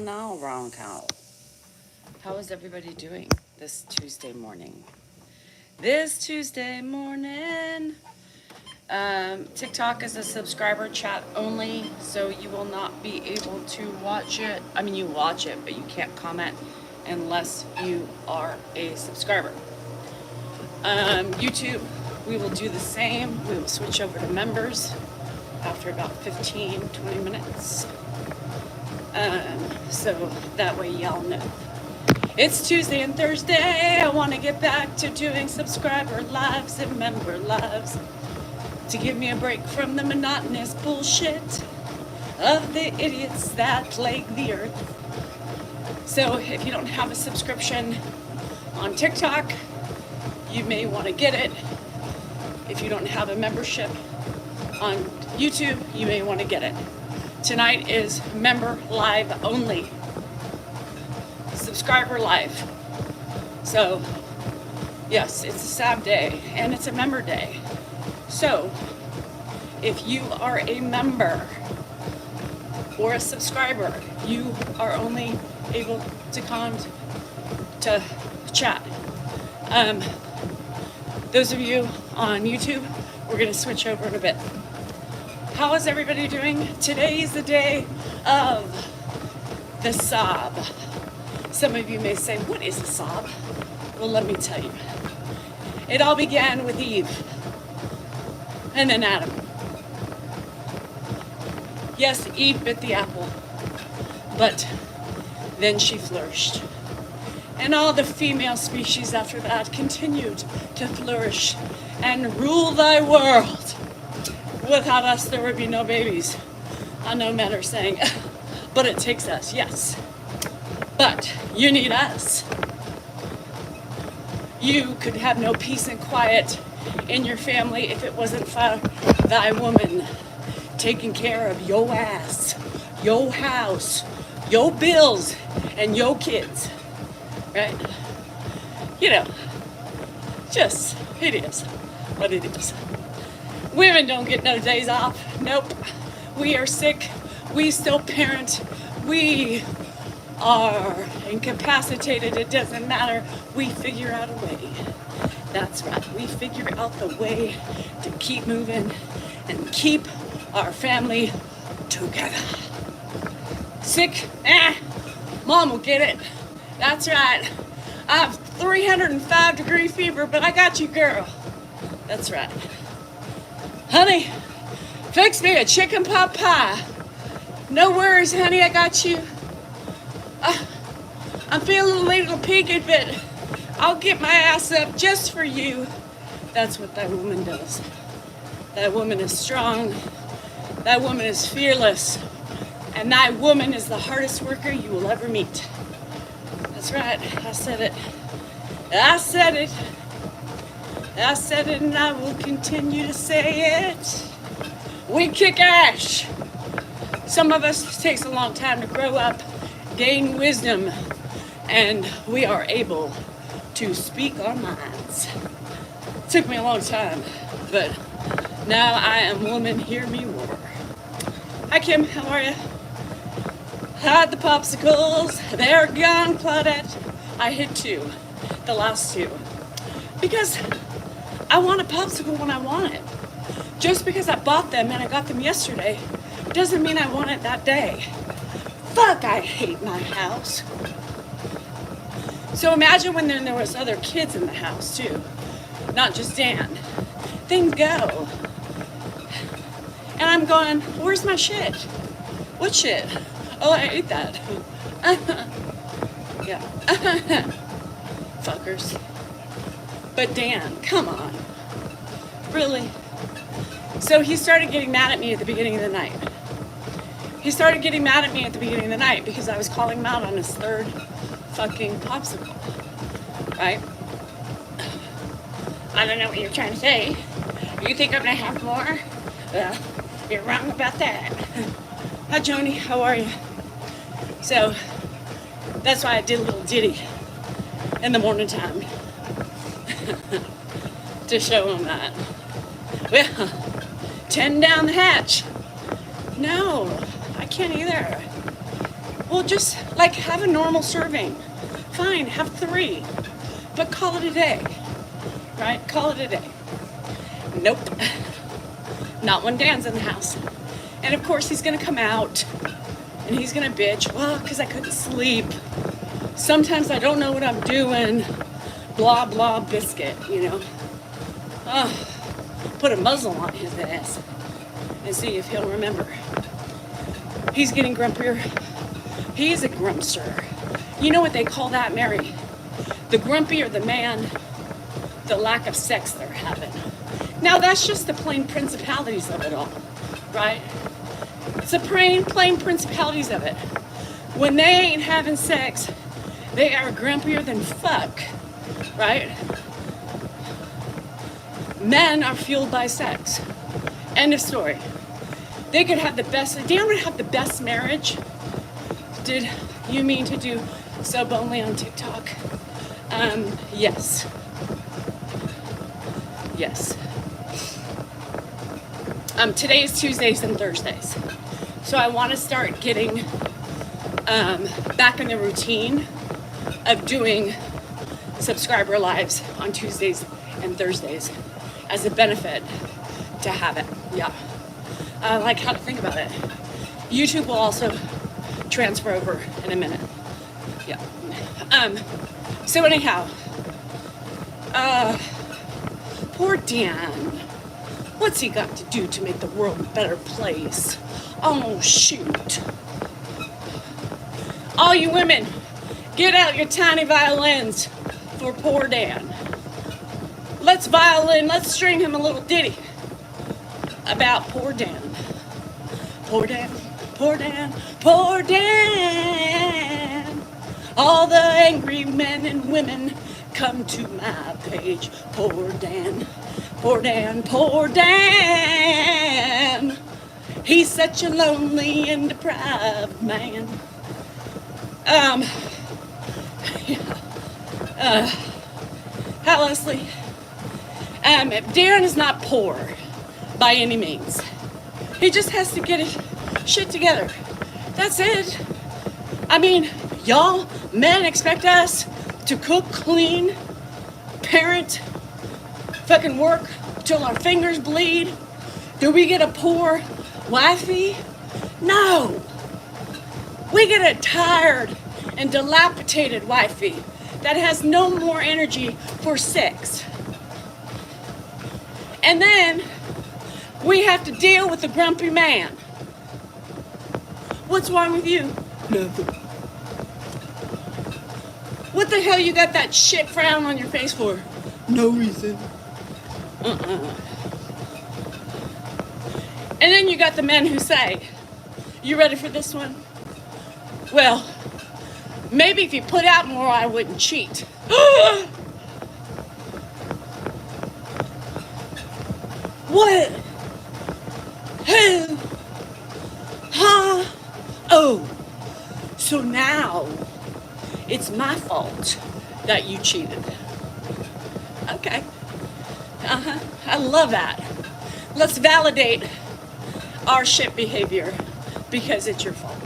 Now, wrong cow. How is everybody doing this Tuesday morning? TikTok is a subscriber chat only, so you will not be able to watch it. I mean, you watch it, but you can't comment unless you are a subscriber. YouTube, we will do the same. We will switch over to members after about 15-20 minutes. So that way y'all know. It's Tuesday and Thursday. I want to get back to doing subscriber lives and member lives to give me a break from the monotonous bullshit of the idiots that plague the earth. So if you don't have a subscription on TikTok, you may want to get it. If you don't have a membership on YouTube, you may want to get it. Tonight is member live only. Subscriber live. So, yes, it's a sad day and it's a member day. So, if you are a member or a subscriber, you are only able to come to chat. Those of you on YouTube, we're going to switch over in a bit. How is everybody doing? Today is the day of the sob. Some of you may say, what is a sob? Well, let me tell you. It all began with Eve and then Adam. Yes, Eve bit the apple, but then she flourished. And all the female species after that continued to flourish and rule thy world. Without us, there would be no babies. I know men are saying, but it takes us, yes. But you need us. You could have no peace and quiet in your family if it wasn't for thy woman taking care of your ass, your house, your bills, and your kids. Right? You know, just, it is what it is. Women don't get no days off. Nope. We are sick. We still parent. We are incapacitated. It doesn't matter. We figure out a way. That's right. We figure out the way to keep moving and keep our family together. Sick? Mom will get it. That's right. I have 305-degree fever, but I got you, girl. That's right. Honey, fix me a chicken pot pie. No worries, honey, I got you. I'm feeling a little peaked, but I'll get my ass up just for you. That's what that woman does. That woman is strong. That woman is fearless. And that woman is the hardest worker you will ever meet. That's right, I said it. I said it. I said it and I will continue to say it. We kick ass. Some of us, it takes a long time to grow up, gain wisdom, and we are able to speak our minds. It took me a long time, but now I am woman, hear me roar. Hi Kim, how are you? Had the popsicles, they're gone, Claudette. I hit 2, the last 2, because I want a popsicle when I want it. Just because I bought them and I got them yesterday doesn't mean I want it that day. Fuck, I hate my house. So imagine when there was other kids in the house too, not just Dan. Things go. And I'm going, where's my shit? What shit? Oh, I ate that. Yeah. Fuckers. But Dan, come on. Really? So he started getting mad at me at the beginning of the night. He started getting mad at me at the beginning of the night because I was calling him out on his 3rd fucking popsicle. Right? I don't know what you're trying to say. You think I'm gonna have more? You're wrong about that. Hi, Joni. How are you? So, that's why I did a little ditty in the morning time. To show him that. Well, 10 down the hatch. No, I can't either. Well, just like have a normal serving. Fine, have 3, but call it a day, right? Call it a day. Nope, not when Dan's in the house. And of course he's gonna come out and he's gonna bitch, well, because I couldn't sleep. Sometimes I don't know what I'm doing. Blah, blah, biscuit, you know. Put a muzzle on his ass and see if he'll remember. He's getting grumpier. He's a grumpster. You know what they call that, Mary? The grumpier the man, the lack of sex they're having. Now that's just the plain principalities of it all, right? It's the plain principalities of it. When they ain't having sex, they are grumpier than fuck, right? Men are fueled by sex. End of story. They could have the best, Dan would have the best marriage. Did you mean to do sub only on TikTok? Yes. Yes. Today is Tuesdays and Thursdays. So I want to start getting back in the routine of doing subscriber lives on Tuesdays and Thursdays as a benefit to have it. Yeah. I like how to think about it. YouTube will also transfer over in a minute. Yeah. So anyhow, poor Dan. What's he got to do to make the world a better place? Oh, shoot. All you women, get out your tiny violins for poor Dan. Let's string him a little ditty about poor Dan. Poor Dan, poor Dan, poor Dan. All the angry men and women come to my page. Poor Dan, poor Dan, poor Dan. He's such a lonely and deprived man. How Leslie? Dan is not poor by any means. He just has to get his shit together. That's it. I mean, y'all men expect us to cook, clean, parent, fucking work till our fingers bleed. Do we get a poor wifey? No. We get a tired and dilapidated wifey that has no more energy for sex. And then we have to deal with the grumpy man. What's wrong with you? Nothing. What the hell you got that shit frown on your face for? No reason. And then you got the men who say, you ready for this one? Well, maybe if you put out more, I wouldn't cheat. What? Who? Huh? Oh, so now it's my fault that you cheated. Okay. I love that. Let's validate our shit behavior because it's your fault.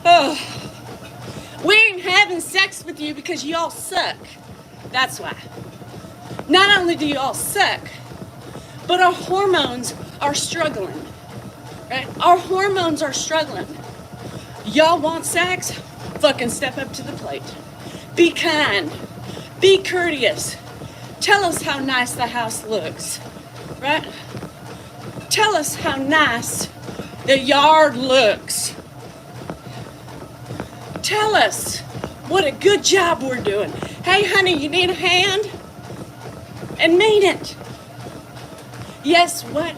Oh, we ain't having sex with you because you all suck. That's why. Not only do you all suck, but our hormones are struggling, right? Our hormones are struggling. Y'all want sex? Fucking step up to the plate. Be kind. Be courteous. Tell us how nice the house looks, right? Tell us how nice the yard looks. Tell us what a good job we're doing. Hey, honey, you need a hand? And mean it. Yes, what?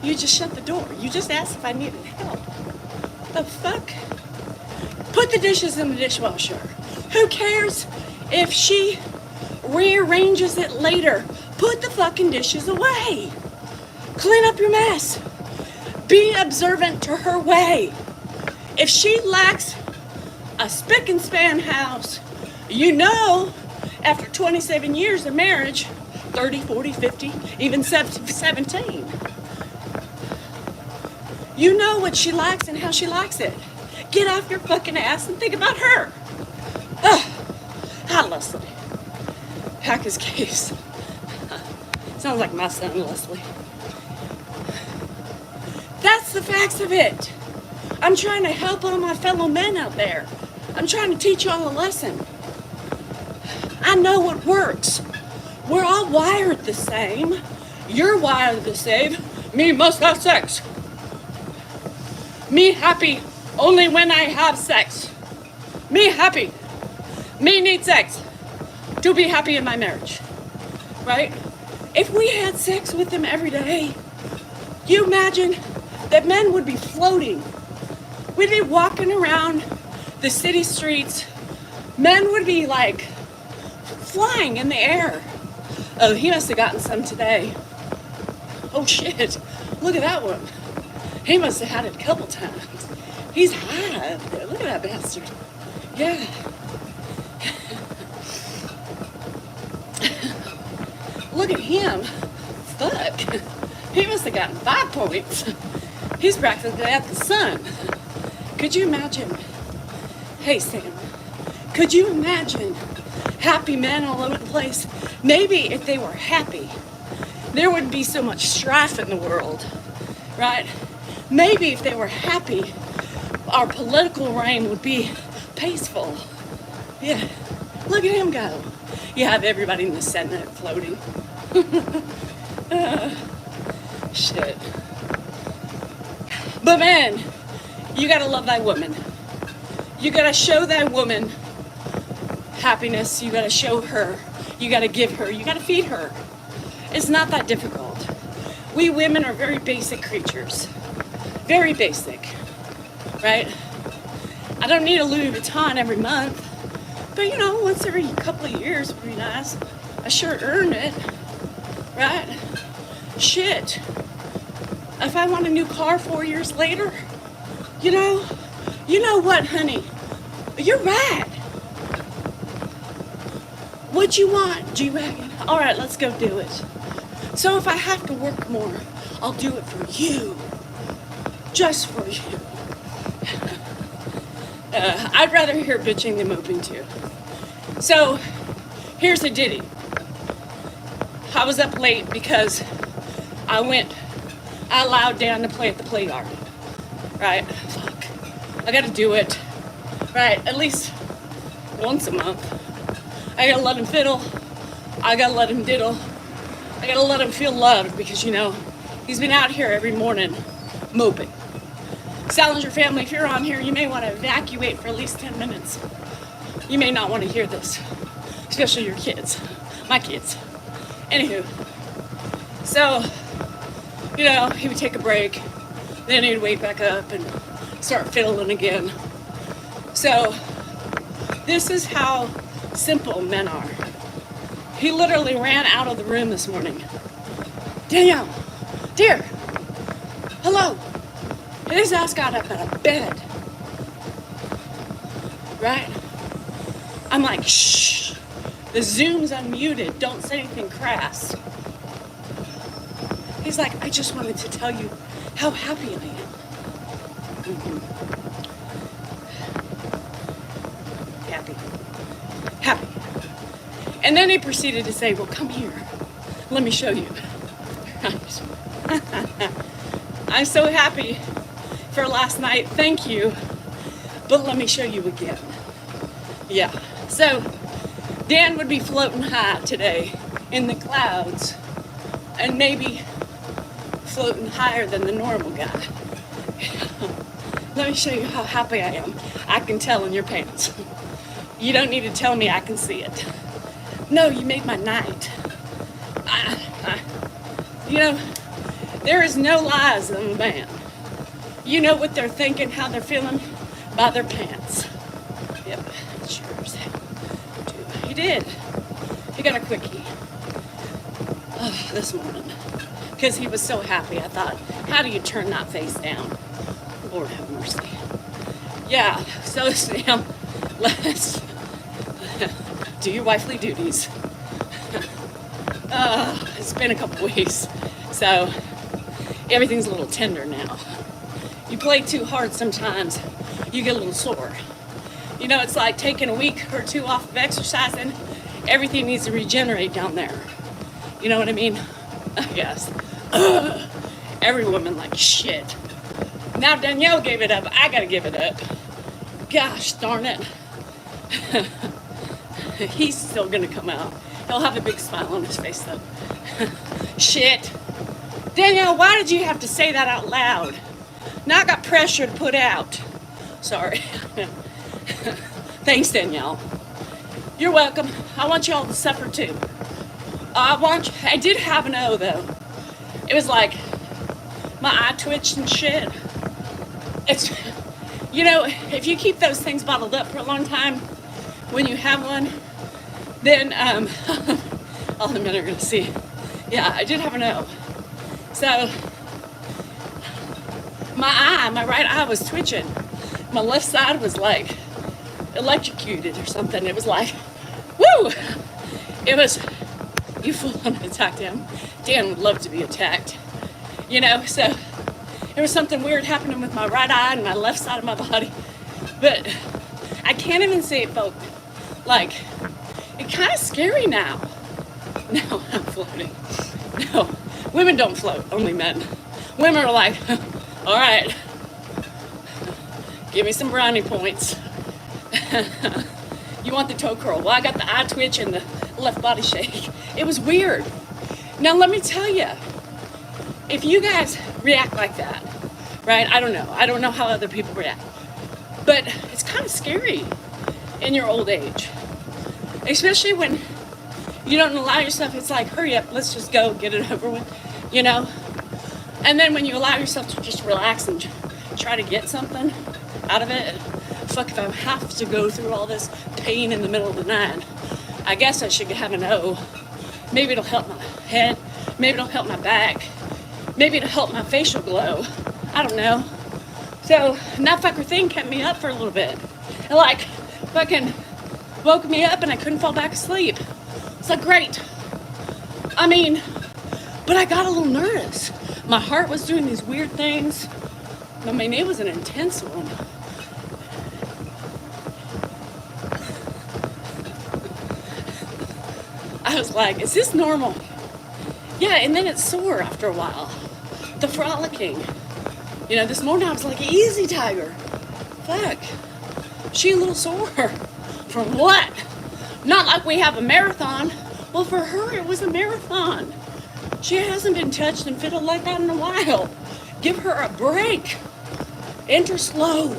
You just shut the door. You just asked if I needed help. The fuck? Put the dishes in the dishwasher. Who cares if she rearranges it later? Put the fucking dishes away. Clean up your mess. Be observant to her way. If she lacks a spick and span house, you know, after 27 years of marriage, 30, 40, 50, even 17, you know what she likes and how she likes it. Get off your fucking ass and think about her. Ugh. Hi, Leslie. Hack his case. Sounds like my son, Leslie. That's the facts of it. I'm trying to help all my fellow men out there. I'm trying to teach y'all a lesson. I know what works. We're all wired the same. You're wired the same. Me must have sex. Me happy only when I have sex. Me happy. Me need sex to be happy in my marriage. Right? If we had sex with them every day, you imagine that men would be floating. We'd be walking around the city streets. Men would be like flying in the air. Oh, he must have gotten some today. Oh shit, look at that one. He must have had it a couple times. He's high up there. Look at that bastard. Yeah. Look at him. Fuck. He must have gotten 5 points. He's practically at the sun. Could you imagine? Hey, Sam. Could you imagine happy men all over the place? Maybe if they were happy, there wouldn't be so much strife in the world, right? Maybe if they were happy, our political reign would be peaceful. Yeah. Look at him go. You have everybody in the Senate floating. Shit. But man, you gotta love thy woman. You gotta show thy woman happiness. You gotta show her. You gotta give her. You gotta feed her. It's not that difficult. We women are very basic creatures. Very basic. Right? I don't need a Louis Vuitton every month. But you know, once every couple of years would be nice. I sure earned it. Right? Shit. If I want a new car 4 years later, you know what, honey? You're right. What you want, G-Wagon? All right, let's go do it. So if I have to work more, I'll do it for you. Just for you. I'd rather hear bitching than moping too. So here's a ditty. I was up late because I allowed Dan to play at the play garden. Right? Fuck. I gotta do it. Right? At least once a month. I gotta let him fiddle. I gotta let him diddle. I gotta let him feel loved because, you know, he's been out here every morning moping. Salinger family, if you're on here, you may want to evacuate for at least 10 minutes. You may not want to hear this, especially your kids, my kids. Anywho, so, you know, he would take a break, then he'd wake back up and start fiddling again. So, this is how simple men are. He literally ran out of the room this morning. Danielle, dear, hello. And his ass got up out of bed. Right? I'm like, shh. The Zoom's unmuted. Don't say anything crass. He's like, I just wanted to tell you how happy I am. Mm-hmm. Happy. Happy. And then he proceeded to say, well, come here. Let me show you. I'm so happy for last night. Thank you. But let me show you again. Yeah. So Dan would be floating high today in the clouds and maybe floating higher than the normal guy. Let me show you how happy I am. I can tell in your pants. You don't need to tell me, I can see it. No, you made my night. You know, there is no lies in a man. You know what they're thinking, how they're feeling by their pants. Yep, it's yours. He did. He got a quickie this morning because he was so happy. I thought, how do you turn that face down? Lord have mercy. Yeah, so Sam, let's do your wifely duties. It's been a couple weeks, so everything's a little tender now. You play too hard sometimes you get a little sore. You know, it's like taking a week or two off of exercising. Everything needs to regenerate down there. You know what I mean? Yes. Every woman like shit. Now Danielle gave it up. I gotta give it up. Gosh darn it. He's still gonna come out. He'll have a big smile on his face though. Shit. Danielle, why did you have to say that out loud? Now I got pressure to put out. Sorry. Thanks, Danielle. You're welcome. I want you all to suffer too. I did have an O though. It was like my eye twitched and shit. It's, you know, if you keep those things bottled up for a long time, when you have one, then all the men are gonna see. Yeah, I did have an O. So my right eye was twitching. My left side was like electrocuted or something. It was like, woo! It was, you full on attacked him. Dan would love to be attacked. You know, so there was something weird happening with my right eye and my left side of my body. But I can't even say it felt like, it's kind of scary now. No, I'm floating. No, women don't float, only men. Women are like, all right, give me some brownie points. You want the toe curl? Well, I got the eye twitch and the left body shake. It was weird. Now, let me tell you, if you guys react like that, right? I don't know. I don't know how other people react. But it's kind of scary in your old age. Especially when you don't allow yourself, it's like, hurry up, let's just go, get it over with, you know? And then when you allow yourself to just relax and try to get something out of it, fuck if I have to go through all this pain in the middle of the night. I guess I should have an O. Maybe it'll help my head, maybe it'll help my back, maybe it'll help my facial glow. I don't know. So that fucker thing kept me up for a little bit. It like fucking woke me up and I couldn't fall back asleep. It's like, great. I mean, but I got a little nervous. My heart was doing these weird things. I mean, it was an intense one. I was like, is this normal? Yeah, and then it's sore after a while. The frolicking. You know, this morning I was like, easy, Tiger. Fuck. She a little sore. From what? Not like we have a marathon. Well, for her, it was a marathon. She hasn't been touched and fiddled like that in a while. Give her a break. Enter slow.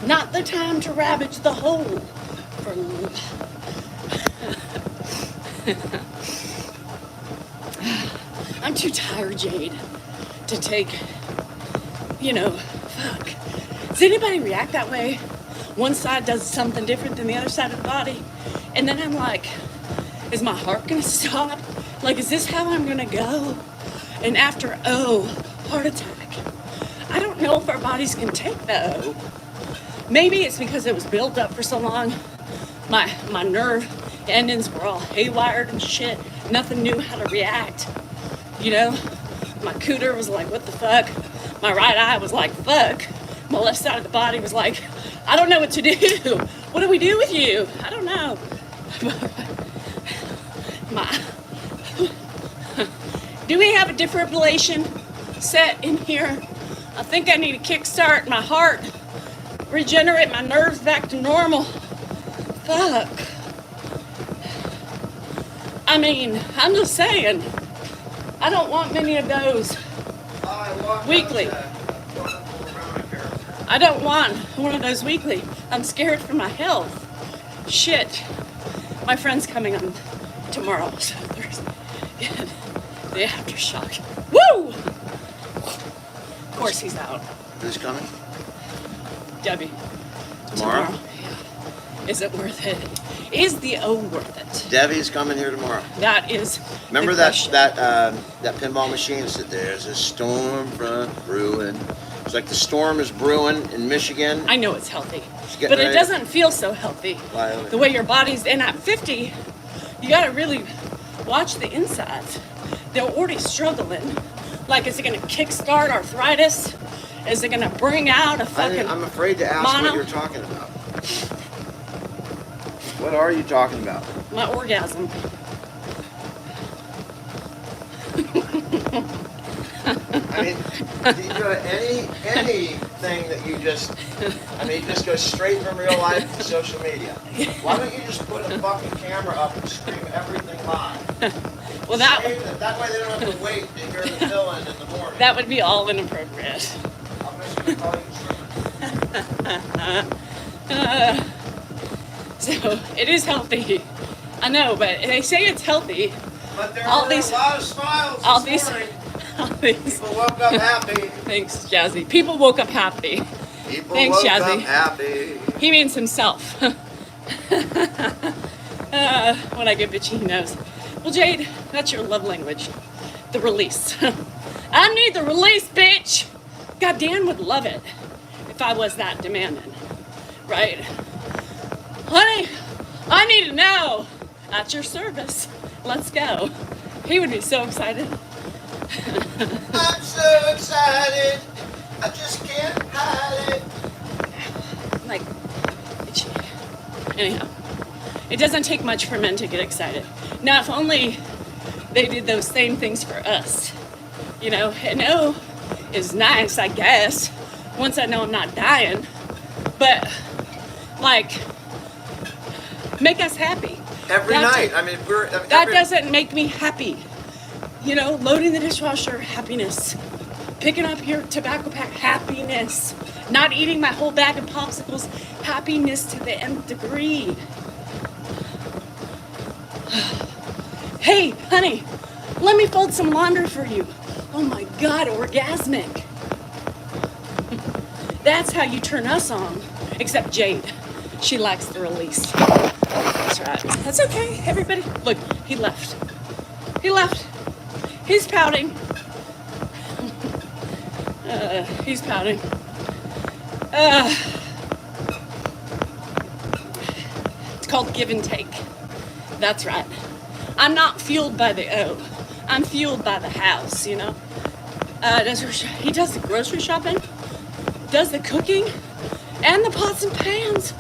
Not the time to ravage the whole. For I'm too tired, Jade, to take, you know, fuck. Does anybody react that way? One side does something different than the other side of the body. And then I'm like, is my heart gonna stop? Like, is this how I'm gonna go? And after O, heart attack. I don't know if our bodies can take the O. Maybe it's because it was built up for so long. My nerve endings were all haywired and shit. Nothing knew how to react. You know? My cooter was like, what the fuck? My right eye was like, fuck. My left side of the body was like, I don't know what to do. What do we do with you? I don't know. Do we have a defibrillation set in here? I think I need to kickstart my heart, regenerate my nerves back to normal. Fuck. I mean, I'm just saying, I don't want many of those weekly. I don't want one of those weekly. I'm scared for my health. Shit. My friend's coming on tomorrow, so there's the aftershock. Woo! Of course he's out. Who's coming? Debbie. Tomorrow? Yeah. Is it worth it? Is the O worth it? Debbie's coming here tomorrow. That is. Remember that pinball machine said there's a storm front brewing. It's like the storm is brewing in Michigan. I know it's healthy, but it doesn't feel so healthy. Why? The way your body's, and at 50, you gotta really watch the insides. They're already struggling. Like, is it gonna kickstart arthritis? Is it gonna bring out a fucking I'm afraid to ask mono? what you're talking about. What are you talking about? My orgasm. I mean, you know, anything that you just go straight from real life to social media. Why don't you just put a fucking camera up and stream everything live? Well, that way they don't have to wait to hear the fill-in in the morning. That would be all inappropriate. I'm just gonna call you Truman. So it is healthy. I know, but they say it's healthy. But there All were these- a lot of smiles all this these- morning. All these. People woke up happy. Thanks, Jazzy. People woke up happy. People Thanks, woke Jazzy. up happy. He means himself. When I get bitchy, he knows. Well, Jade, that's your love language. The release. I need the release, bitch. God, Dan would love it if I was that demanding. Right? Honey, I need to know. At your service. Let's go. He would be so excited. I'm so excited. I just can't hide it. Like, anyhow, it doesn't take much for men to get excited. Now, if only they did those same things for us. You know, and no is nice, I guess, once I know I'm not dying. But, like, make us happy. Every night. I mean, That doesn't make me happy. You know, loading the dishwasher, happiness. Picking up your tobacco pack, happiness. Not eating my whole bag of popsicles, happiness to the nth degree. Hey, honey, let me fold some laundry for you. Oh my God, orgasmic. That's how you turn us on. Except Jade. She likes the release. That's right. That's okay, everybody. Look, he left. He left. He's pouting. He's pouting. It's called give and take. That's right. I'm not fueled by the O. I'm fueled by the house, you know? He does the grocery shopping, does the cooking, and the pots and pans.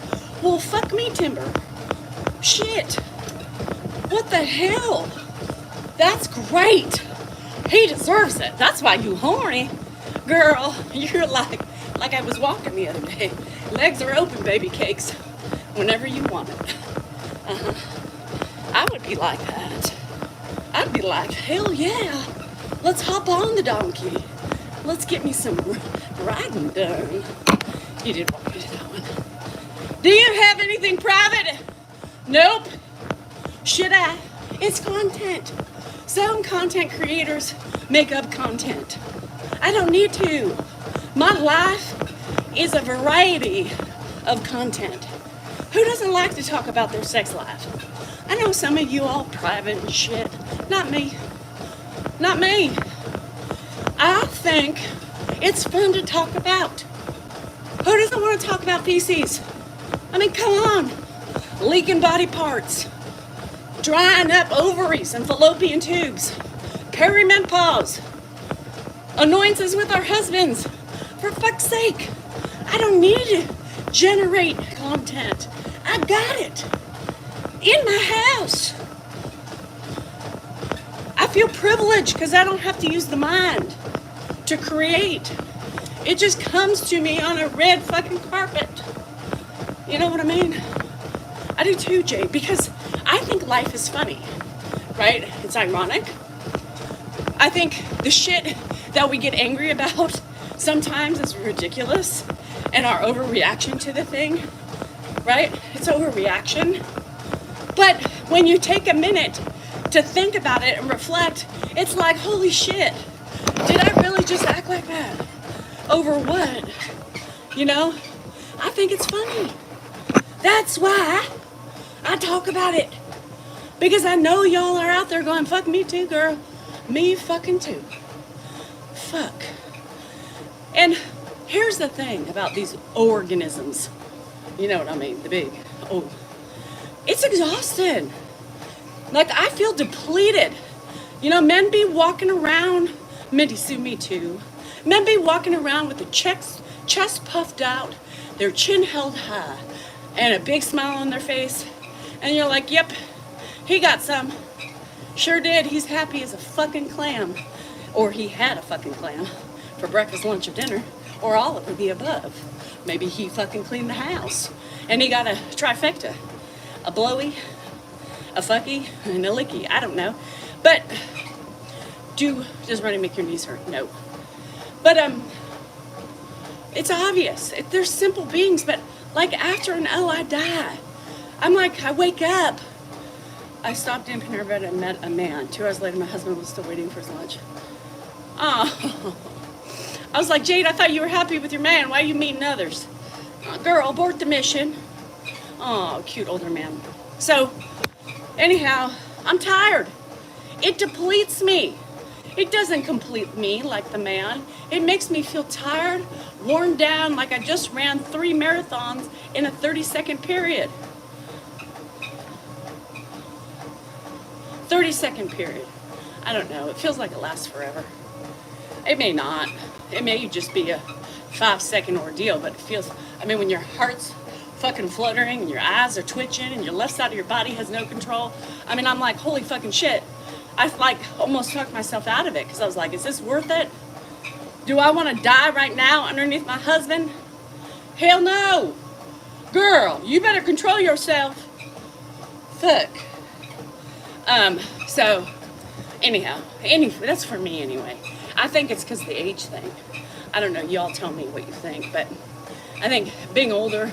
Well, fuck me, Timber. Shit. What the hell? That's great. He deserves it. That's why you horny. Girl, you're like I was walking the other day. Legs are open, baby cakes. Whenever you want it. I would be like that. I'd be like, hell yeah. Let's hop on the donkey. Let's get me some riding done. You did walk into that one. Do you have anything private? Nope. Should I? It's content. Some content creators make up content. I don't need to. My life is a variety of content. Who doesn't like to talk about their sex life? I know some of you all private and shit. Not me. Not me. I think it's fun to talk about. Who doesn't want to talk about feces? I mean, come on. Leaking body parts. Drying up ovaries and fallopian tubes. Perimenopause. Annoyances with our husbands. For fuck's sake. I don't need to generate content. I got it. In my house. I feel privileged because I don't have to use the mind to create. It just comes to me on a red fucking carpet. You know what I mean? I do too, Jay, because I think life is funny, right? It's ironic. I think the shit that we get angry about sometimes is ridiculous, and our overreaction to the thing, right? It's overreaction. But when you take a minute to think about it and reflect, it's like, holy shit, did I really just act like that? Over what? You know? I think it's funny. That's why I talk about it. Because I know y'all are out there going, fuck me too, girl. Me fucking too. Fuck. And here's the thing about these organisms. You know what I mean? The big, oh. It's exhausting. Like, I feel depleted. You know, men be walking around, Mindy, sue me too. Men be walking around with their chest puffed out, their chin held high, and a big smile on their face. And you're like, yep, he got some. Sure did. He's happy as a fucking clam. Or he had a fucking clam for breakfast, lunch, or dinner. Or all of the above. Maybe he fucking cleaned the house. And he got a trifecta. A blowy, a fucky, and a licky. I don't know. But does running make your knees hurt? No. But it's obvious. They're simple beings, but like after an I die. I'm like, I wake up. I stopped in Panera Bread and met a man. 2 hours later, my husband was still waiting for his lunch. Oh. I was like, Jade, I thought you were happy with your man. Why are you meeting others? Girl, abort the mission. Oh, cute older man. So, anyhow, I'm tired. It depletes me. It doesn't complete me like the man. It makes me feel tired, worn down, like I just ran 3 marathons in a 30-second period. 30-second period. I don't know. It feels like it lasts forever. It may not. It may just be a 5-second ordeal, but it feels, when your heart's fucking fluttering and your eyes are twitching and your left side of your body has no control. I'm like, holy fucking shit. I almost talked myself out of it because I was like, is this worth it? Do I want to die right now underneath my husband? Hell no. Girl, you better control yourself. Fuck. So, anyhow, that's for me anyway. I think it's because of the age thing. I don't know, y'all tell me what you think, but I think being older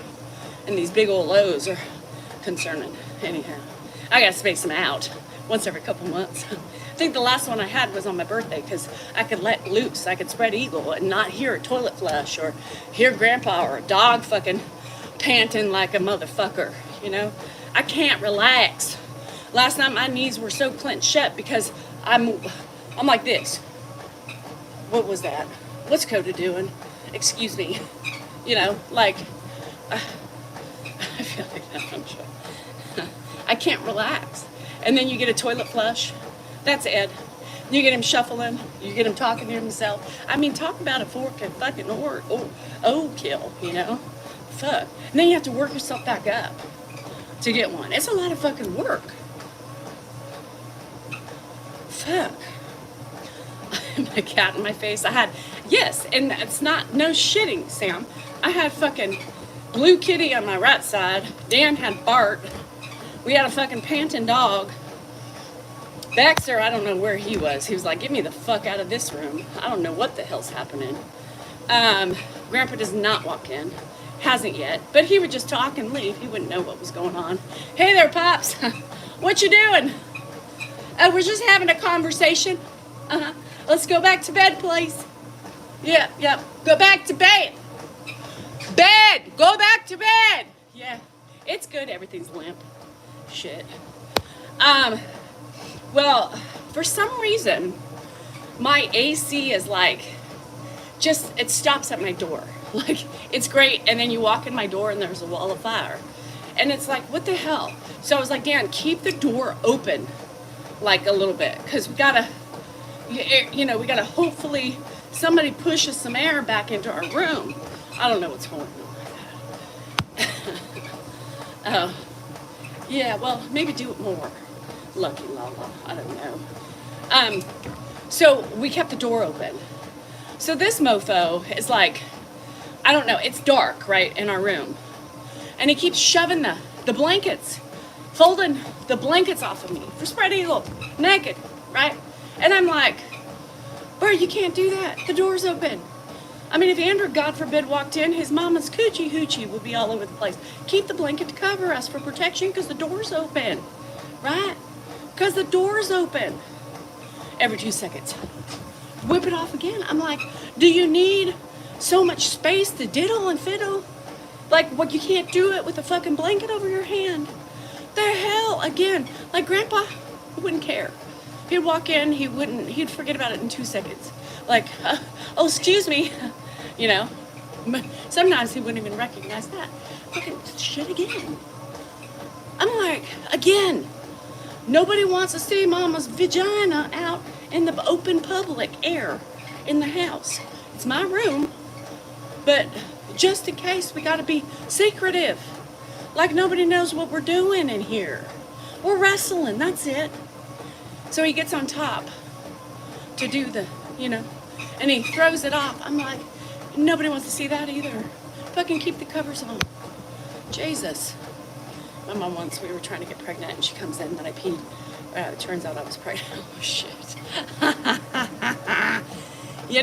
and these big old lows are concerning. Anyhow, I gotta space them out once every couple months. I think the last one I had was on my birthday because I could let loose. I could spread eagle and not hear a toilet flush or hear grandpa or a dog fucking panting like a motherfucker, you know? I can't relax. Last night my knees were so clenched shut because I'm like this. What was that? What's Coda doing? Excuse me. You know, like, I feel like I'm sure. I can't relax. And then you get a toilet flush. That's Ed. You get him shuffling. You get him talking to himself. Talk about a fork and fucking kill, you know? Fuck. And then you have to work yourself back up to get one. It's a lot of fucking work. Fuck. My cat in my face. And it's not, no shitting, Sam. I had fucking Blue Kitty on my right side. Dan had Bart. We had a fucking panting dog. Baxter, I don't know where he was. He was like, get me the fuck out of this room. I don't know what the hell's happening. Grandpa does not walk in. Hasn't yet. But he would just talk and leave. He wouldn't know what was going on. Hey there, Pops. What you doing? We're just having a conversation. Let's go back to bed, please. Yep. Go back to bed. Bed. Go back to bed. Yeah. It's good. Everything's limp. Shit. Well, for some reason, my AC is it stops at my door. Like, it's great. And then you walk in my door and there's a wall of fire. And it's like, what the hell? So I was like, Dan, keep the door open, like a little bit. Because we gotta hopefully somebody pushes some air back into our room. I don't know what's going on. Yeah, well, maybe do it more. Lucky Lala, I don't know. So we kept the door open. So this mofo is like, I don't know, it's dark, right, in our room. And he keeps shoving the blankets, folding the blankets off of me for spread eagle, naked, right? And I'm like, bro, you can't do that. The door's open. If Andrew, God forbid, walked in, his mama's coochie hoochie would be all over the place. Keep the blanket to cover us for protection because the door's open, right? Because the door's open. Every 2 seconds. Whip it off again. I'm like, do you need so much space to diddle and fiddle? Like, what, you can't do it with a fucking blanket over your hand. The hell, again. Like, Grandpa wouldn't care. He'd walk in, he'd forget about it in 2 seconds. Like, oh, excuse me. You know, sometimes he wouldn't even recognize that. Fucking shit again. I'm like, again, nobody wants to see Mama's vagina out in the open public air in the house. It's my room, but just in case, we got to be secretive. Like nobody knows what we're doing in here. We're wrestling, that's it. So he gets on top to do the, and he throws it off. I'm like, nobody wants to see that either. Fucking keep the covers on. Jesus. My mom once, we were trying to get pregnant and she comes in and I peed. It turns out I was pregnant. Oh, shit.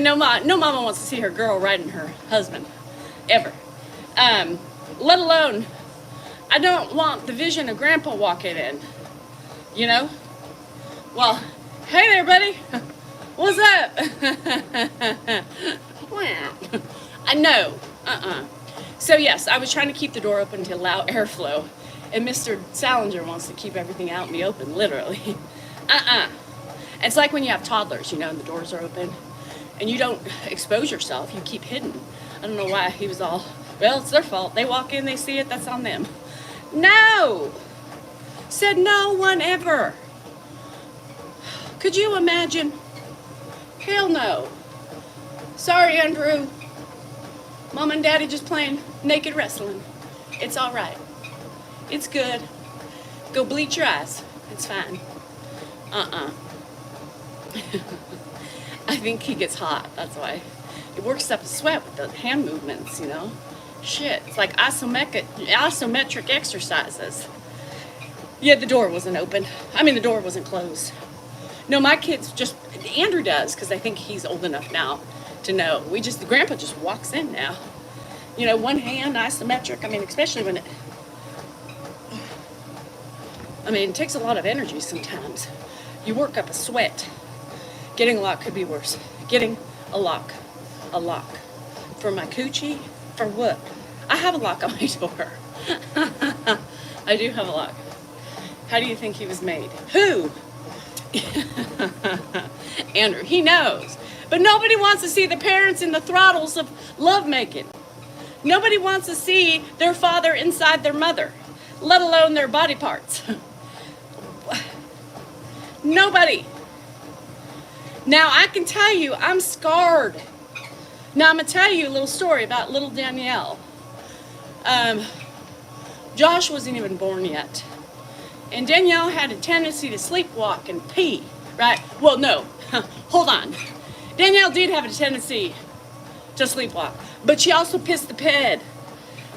No mama wants to see her girl riding her husband, ever. Let alone, I don't want the vision of Grandpa walking in, Well, hey there, buddy. What's up? I know. So, yes, I was trying to keep the door open to allow airflow. And Mr. Salinger wants to keep everything out in the open, literally. It's like when you have toddlers, and the doors are open. And you don't expose yourself, you keep hidden. I don't know why he was all, well, it's their fault. They walk in, they see it, that's on them. No! Said no one ever. Could you imagine? Hell no. Sorry, Andrew. Mom and Daddy just playing naked wrestling. It's all right. It's good. Go bleach your eyes. It's fine. I think he gets hot. That's why. It works up a sweat with the hand movements, Shit. It's like isometric exercises. Yeah, the door wasn't open. The door wasn't closed. No, my kids Andrew does, because I think he's old enough now to know. The Grandpa just walks in now. One hand, isometric. Especially when it takes a lot of energy sometimes. You work up a sweat. Getting a lock could be worse. Getting a lock. For my coochie? For what? I have a lock on my door. I do have a lock. How do you think he was made? Who? Andrew, he knows. But nobody wants to see the parents in the throttles of lovemaking. Nobody wants to see their father inside their mother, let alone their body parts. Nobody. Now, I can tell you, I'm scarred. Now, I'm going to tell you a little story about little Danielle. Josh wasn't even born yet. And Danielle had a tendency to sleepwalk and pee, right? Well, no. Hold on. Danielle did have a tendency to sleepwalk. But she also pissed the bed.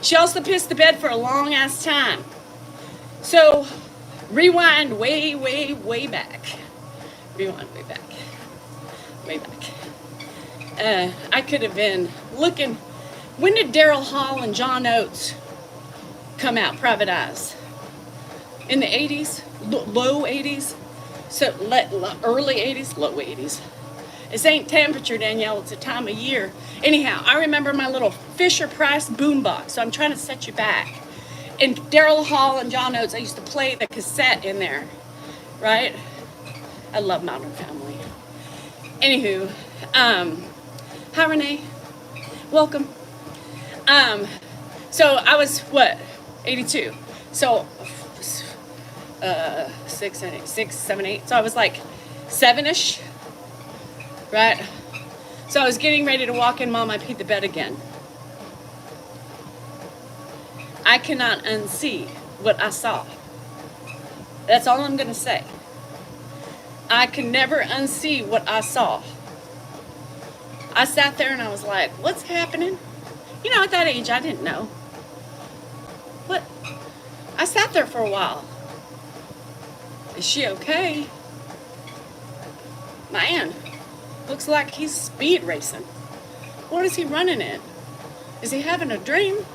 She also pissed the bed for a long-ass time. So, rewind way, way, way back. Rewind way back. Way back. I could have been looking. When did Daryl Hall and John Oates come out, Private Eyes? In the 80s? Low 80s? So, early 80s? Low 80s. This ain't temperature, Danielle. It's a time of year. Anyhow, I remember my little Fisher-Price boombox. So I'm trying to set you back. And Daryl Hall and John Oates, I used to play the cassette in there. Right? I love Modern Family. Anywho, hi Renee. Welcome. So I was, 82. So, 6, 7, 8. So I was like 7-ish. Right? So I was getting ready to walk in, Mom, I peed the bed again. I cannot unsee what I saw. That's all I'm going to say. I can never unsee what I saw. I sat there and I was like, what's happening? At that age, I didn't know. What? I sat there for a while. Is she okay? Man. Looks like he's speed racing. What is he running in? Is he having a dream?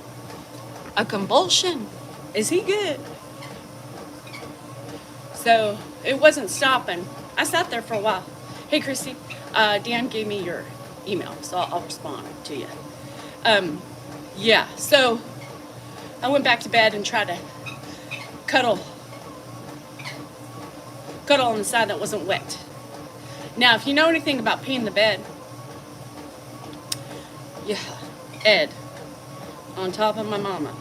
A convulsion? Is he good? So it wasn't stopping. I sat there for a while. Hey, Christy, Dan gave me your email, so I'll respond to you. Yeah, so I went back to bed and tried to cuddle on the side that wasn't wet. Now, if you know anything about peeing the bed, yeah, Ed, on top of my mama.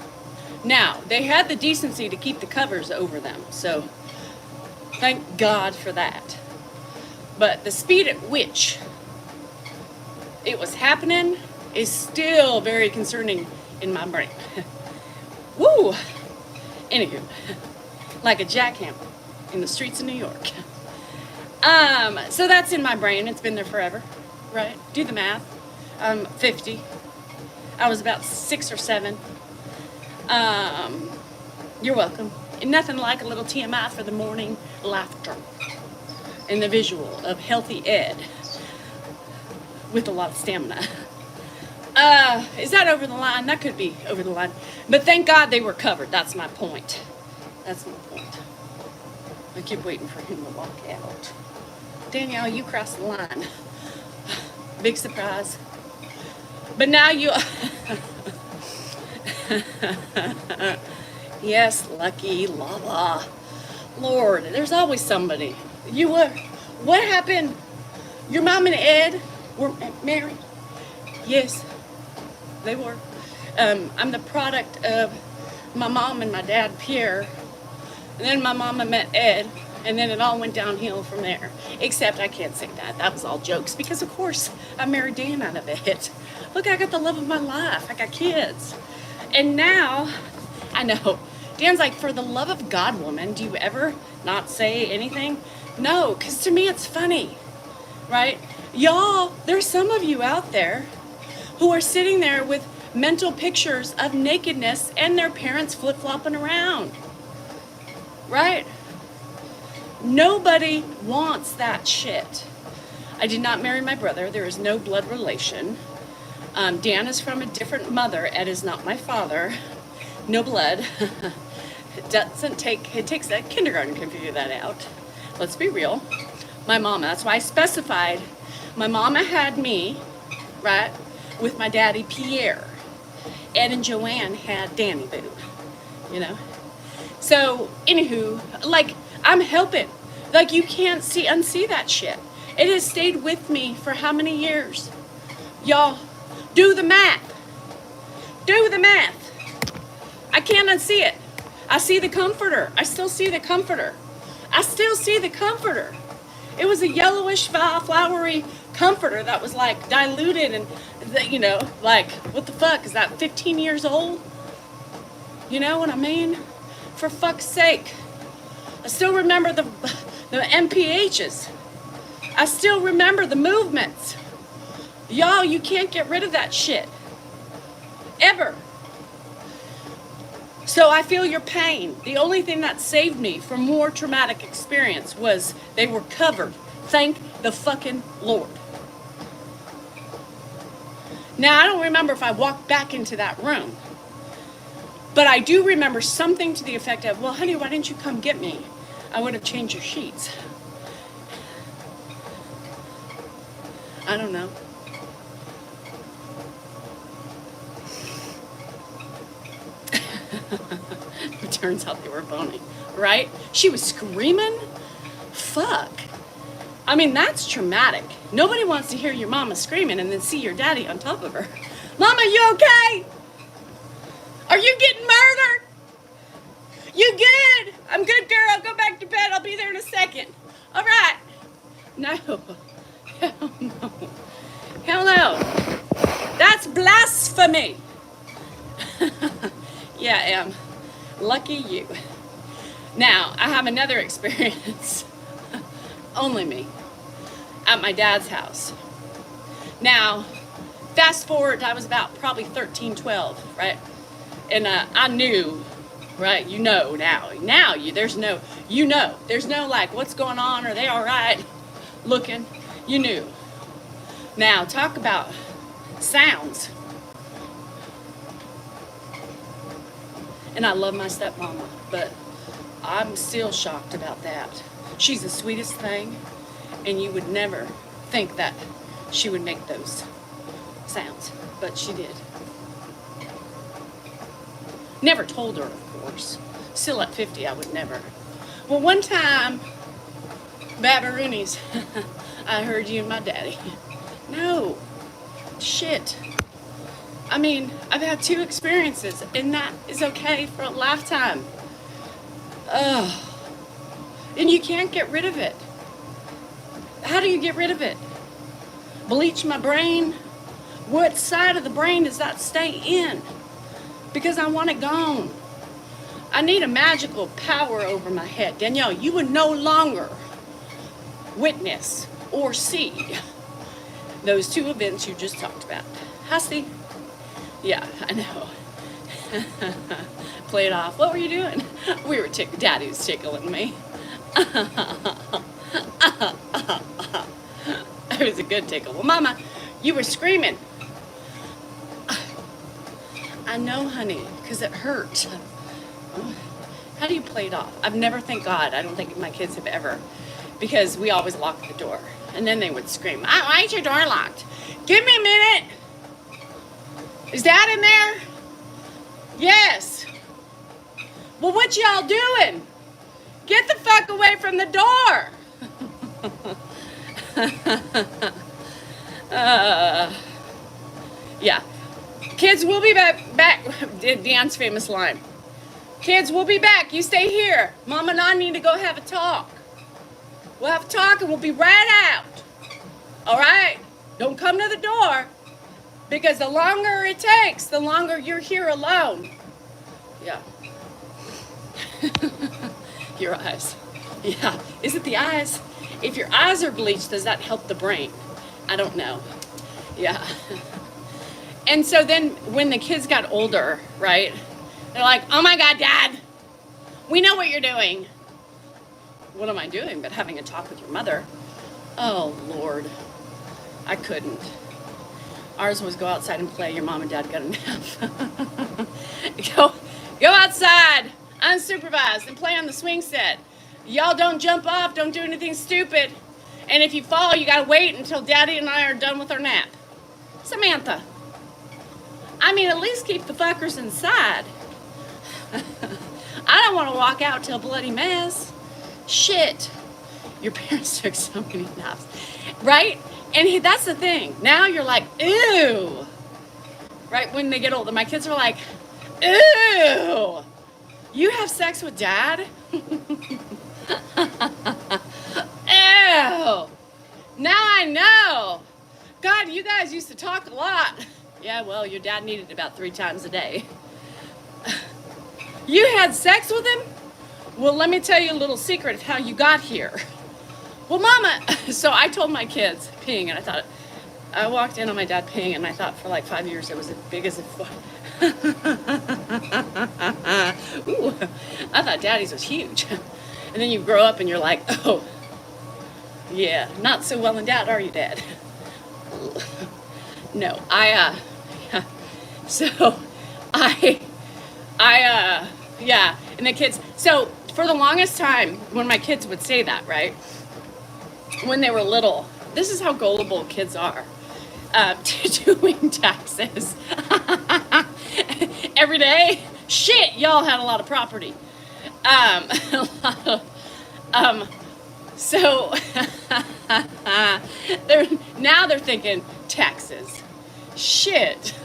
Now, they had the decency to keep the covers over them, so thank God for that. But the speed at which it was happening is still very concerning in my brain. Woo! Anywho, like a jackhammer in the streets of New York. So that's in my brain. It's been there forever, right? Do the math. I'm 50. I was about 6 or 7. You're welcome. And nothing like a little TMI for the morning laughter and the visual of healthy Ed with a lot of stamina. Is that over the line? That could be over the line. But thank God they were covered. That's my point. That's my point. I keep waiting for him to walk out. Danielle, you crossed the line. Big surprise. But now you... Yes, lucky lava. Lord, there's always somebody. You were... What happened? Your mom and Ed were married? Yes, they were. I'm the product of my mom and my dad, Pierre. And then my mama met Ed. And then it all went downhill from there. Except I can't say that. That was all jokes. Because, of course, I married Dan out of it. Look, I got the love of my life. I got kids. And now, I know, Dan's like, for the love of God, woman, do you ever not say anything? No, because to me it's funny, right? Y'all, there's some of you out there who are sitting there with mental pictures of nakedness and their parents flip-flopping around, right? Nobody wants that shit. I did not marry my brother. There is no blood relation. Dan is from a different mother. Ed is not my father. No blood. It takes that kindergarten to figure that out. Let's be real. My mama, that's why I specified. My mama had me, right, with my daddy Pierre. Ed and Joanne had Danny Boo, you know? So, anywho, like, I'm helping. Like, you can't unsee that shit. It has stayed with me for how many years? Y'all, do the math. Do the math. I can't unsee it. I see the comforter. I still see the comforter. I still see the comforter. It was a yellowish, flowery comforter that was like diluted and, you know, like, what the fuck? Is that 15 years old? You know what I mean? For fuck's sake. I still remember the MPHs. I still remember the movements. Y'all, you can't get rid of that shit. Ever. So I feel your pain. The only thing that saved me from more traumatic experience was they were covered. Thank the fucking Lord. Now, I don't remember if I walked back into that room. But I do remember something to the effect of, well, honey, why didn't you come get me? I would have changed your sheets. I don't know. It turns out they were bony, right? She was screaming. Fuck. I mean, that's traumatic. Nobody wants to hear your mama screaming and then see your daddy on top of her. Mama, you okay? Are you getting murdered? You good? I'm good, girl. Go back to bed. I'll be there in a second. All right. No. Hell no. Hell no. That's blasphemy. Yeah, I am. Lucky you. Now, I have another experience. Only me. At my dad's house. Now, fast forward, I was about probably 13, 12, right? And I knew, right? You know now. Now, there's no like, what's going on? Are they all right? Looking. You knew. Now, talk about sounds. And I love my stepmama, but I'm still shocked about that. She's the sweetest thing, and you would never think that she would make those sounds, but she did. Never told her, of course. Still at 50, I would never. Well, one time, Babaroonies, I heard you and my daddy. No. Shit. I mean, I've had 2 experiences, and that is okay for a lifetime. Ugh. And you can't get rid of it. How do you get rid of it? Bleach my brain? What side of the brain does that stay in? Because I want it gone. I need a magical power over my head. Danielle, you would no longer witness or see those two events you just talked about. Hussy? Yeah, I know. Play it off. What were you doing? We were Daddy was tickling me. It was a good tickle. Well, Mama, you were screaming. I know, honey, because it hurt. How do you play it off? I've never, thank God, I don't think my kids have ever, because we always lock the door. And then they would scream, why is your door locked? Give me a minute. Is Dad in there? Yes. Well, what y'all doing? Get the fuck away from the door. Yeah. Kids, we'll be back. Deanne's famous line. Kids, we'll be back. You stay here. Mom and I need to go have a talk. We'll have a talk and we'll be right out. All right? Don't come to the door, because the longer it takes, the longer you're here alone. Yeah. Your eyes. Yeah. Is it the eyes? If your eyes are bleached, does that help the brain? I don't know. Yeah. And so then when the kids got older, right, they're like, oh my God, Dad, we know what you're doing. What am I doing but having a talk with your mother? Oh, Lord, I couldn't. Ours was go outside and play. Your mom and dad got a nap. Go outside, unsupervised, and play on the swing set. Y'all don't jump off, don't do anything stupid. And if you fall, you gotta wait until Daddy and I are done with our nap. Samantha, I mean, at least keep the fuckers inside. I don't want to walk out till a bloody mess. Shit. Your parents took so many naps, right? And that's the thing. Now you're like, ew. Right? When they get older, my kids are like, ew. You have sex with Dad? Ew. Now I know. God, you guys used to talk a lot. Yeah, well, your dad needed about 3 times a day. You had sex with him? Well, let me tell you a little secret of how you got here. Well, Mama, so I told my kids peeing, and I walked in on my dad peeing, and I thought for like 5 years it was as big as a foot. Ooh, I thought Daddy's was huge. And then you grow up and you're like, oh, yeah, not so well endowed, are you, Dad? No, yeah, and the kids, so for the longest time, when my kids would say that, right, when they were little, this is how gullible kids are, to doing taxes. Every day, shit, y'all had a lot of property. So they're thinking taxes. Shit.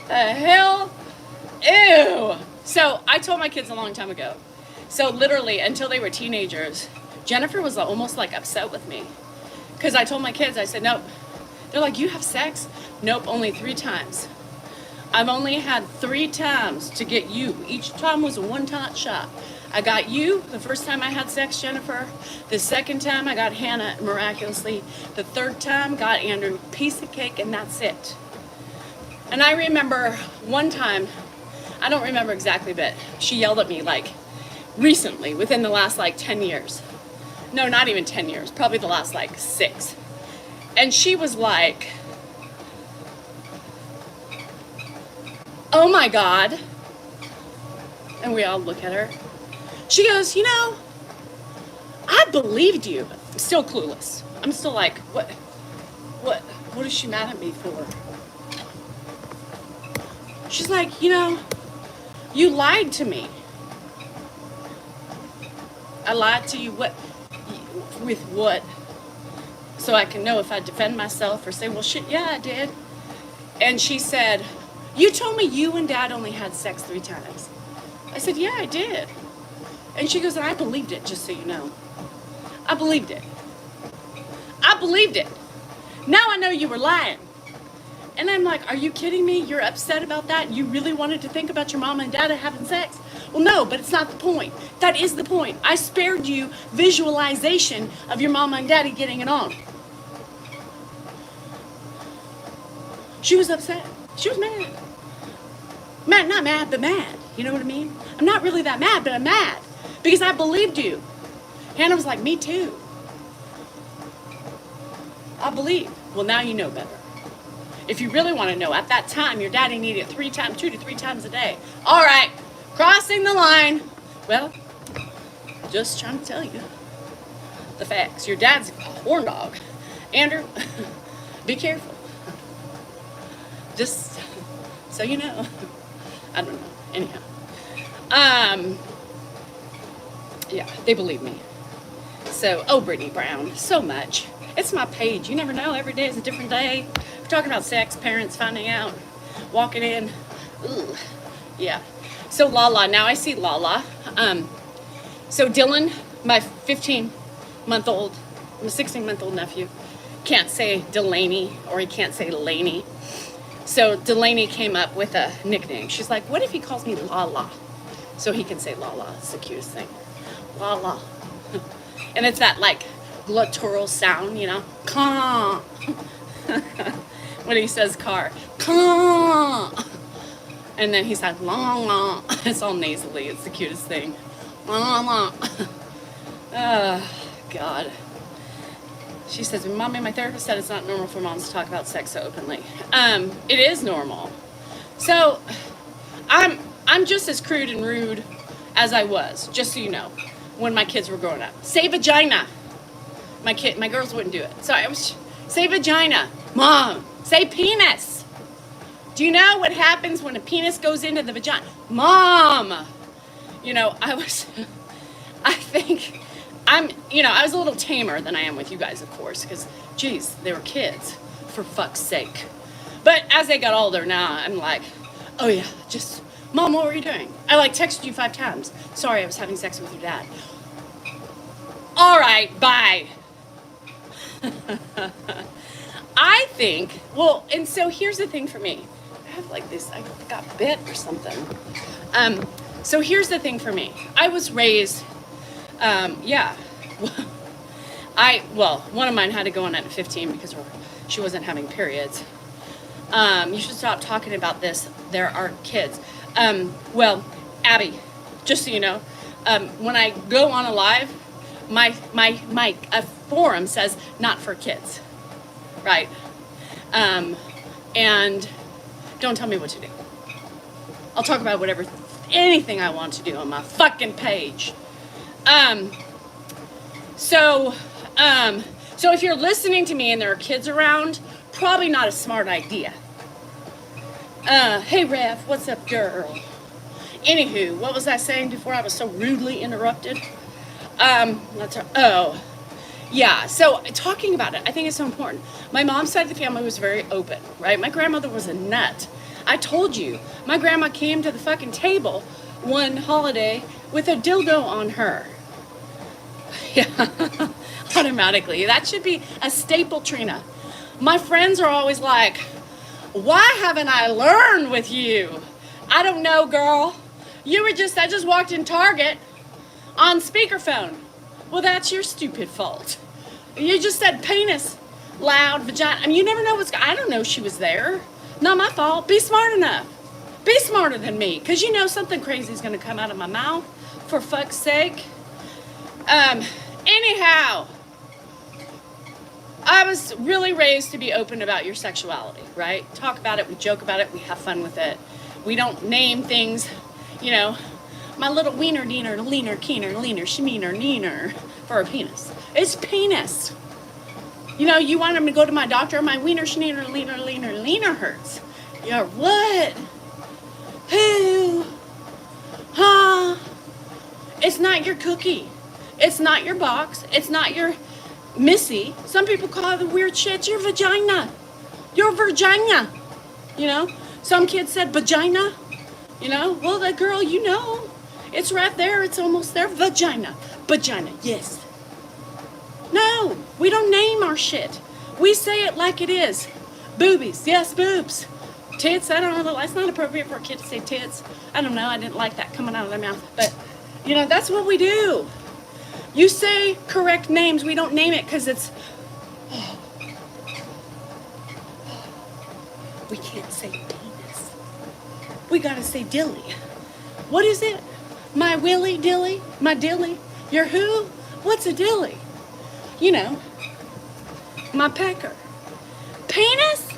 The hell? Ew. So I told my kids a long time ago. So literally until they were teenagers, Jennifer was almost like upset with me. Because I told my kids, I said, nope. They're like, you have sex? Nope, only 3 times. I've only had 3 times to get you. Each time was a one-time shot. I got you the first time I had sex, Jennifer. The second time I got Hannah miraculously. The third time got Andrew, piece of cake, and that's it. And I remember one time, I don't remember exactly, but she yelled at me like recently, within the last like 10 years. No, not even 10 years, probably the last like 6. And she was like, oh my God. And we all look at her. She goes, you know, I believed you. I'm still clueless. I'm still like, what is she mad at me for? She's like, you know, you lied to me. I lied to you, what, with what? So I can know if I defend myself or say, well, shit, yeah, I did. And she said, you told me you and Dad only had sex 3 times. I said, yeah, I did. And she goes, and I believed it, just so you know. I believed it. I believed it. Now I know you were lying. And I'm like, are you kidding me? You're upset about that? You really wanted to think about your mom and dad having sex? Well, no, but it's not the point. That is the point. I spared you visualization of your mama and daddy getting it on. She was upset. She was mad. Mad, not mad, but mad. You know what I mean? I'm not really that mad, but I'm mad. Because I believed you. Hannah was like, me too. I believe. Well, now you know better. If you really want to know, at that time, your daddy needed 2 to 3 times a day. All right, crossing the line. Well, just trying to tell you the facts. Your dad's a horn dog. Andrew, be careful. Just so you know. I don't know. Anyhow. Yeah, they believe me. So, oh, Brittany Brown, so much. It's my page. You never know. Every day is a different day. We're talking about sex, parents finding out, walking in. Ooh, yeah. So Lala. Now I see Lala. So Dylan, my 16-month-old nephew, can't say Delaney or he can't say Laney. So Delaney came up with a nickname. She's like, what if he calls me Lala? So he can say Lala. It's the cutest thing. Lala. And it's that like glottal sound, you know, caw. When he says car, caw. And then he's like, long, long. It's all nasally. It's the cutest thing. Long, long. Oh, God. She says, Mommy, my therapist said it's not normal for moms to talk about sex so openly. It is normal. So, I'm just as crude and rude as I was, just so you know, when my kids were growing up. Say vagina. My girls wouldn't do it. So I was, say vagina. Mom, say penis. Do you know what happens when a penis goes into the vagina? Mom. You know, I was a little tamer than I am with you guys, of course, because, geez, they were kids, for fuck's sake. But as they got older now, I'm like, oh yeah, just, Mom, what were you doing? I texted you 5 times. Sorry, I was having sex with your dad. All right, bye. I think, well, and so here's the thing for me. I have this, I got bit or something. So here's the thing for me. I was raised, yeah. One of mine had to go on at 15 because she wasn't having periods. You should stop talking about this. There are kids. Abby, just so you know, when I go on a live, my forum says not for kids, right? And don't tell me what to do. I'll talk about anything I want to do on my fucking page. So if you're listening to me and there are kids around, probably not a smart idea. Hey Rev, what's up, girl? Anywho, what was I saying before I was so rudely interrupted? Yeah, so talking about it, I think it's so important. My mom's side of the family was very open, right? My grandmother was a nut. I told you, my grandma came to the fucking table one holiday with a dildo on her. Yeah, automatically. That should be a staple, Trina. My friends are always like, why haven't I learned with you? I don't know, girl. I just walked in Target on speakerphone. Well, that's your stupid fault. You just said penis, loud, vagina. I mean, you never know I don't know she was there. Not my fault. Be smart enough. Be smarter than me, because you know something crazy is going to come out of my mouth, for fuck's sake. Anyhow, I was really raised to be open about your sexuality, right? Talk about it, we joke about it, we have fun with it. We don't name things, you know, my little wiener, diener, leaner, keener, leaner, shmeener, neener, for a penis. It's penis. You know, you want him to go to my doctor, my wiener, schneener, leaner hurts. Yeah, what? Who? Huh? It's not your cookie. It's not your box. It's not your missy. Some people call it the weird shit. It's your vagina. Your vagina. You know? Some kids said vagina. You know? Well, that girl, you know. It's right there. It's almost there. Vagina. Vagina. Yes. No. We don't name our shit. We say it like it is. Boobies. Yes, boobs. Tits. I don't know. It's not appropriate for a kid to say tits. I don't know. I didn't like that coming out of their mouth. But, you know, that's what we do. You say correct names. We don't name it because it's... We can't say penis. We gotta say dilly. What is it? My willy dilly? My dilly? Your who? What's a dilly? You know, my pecker. Penis?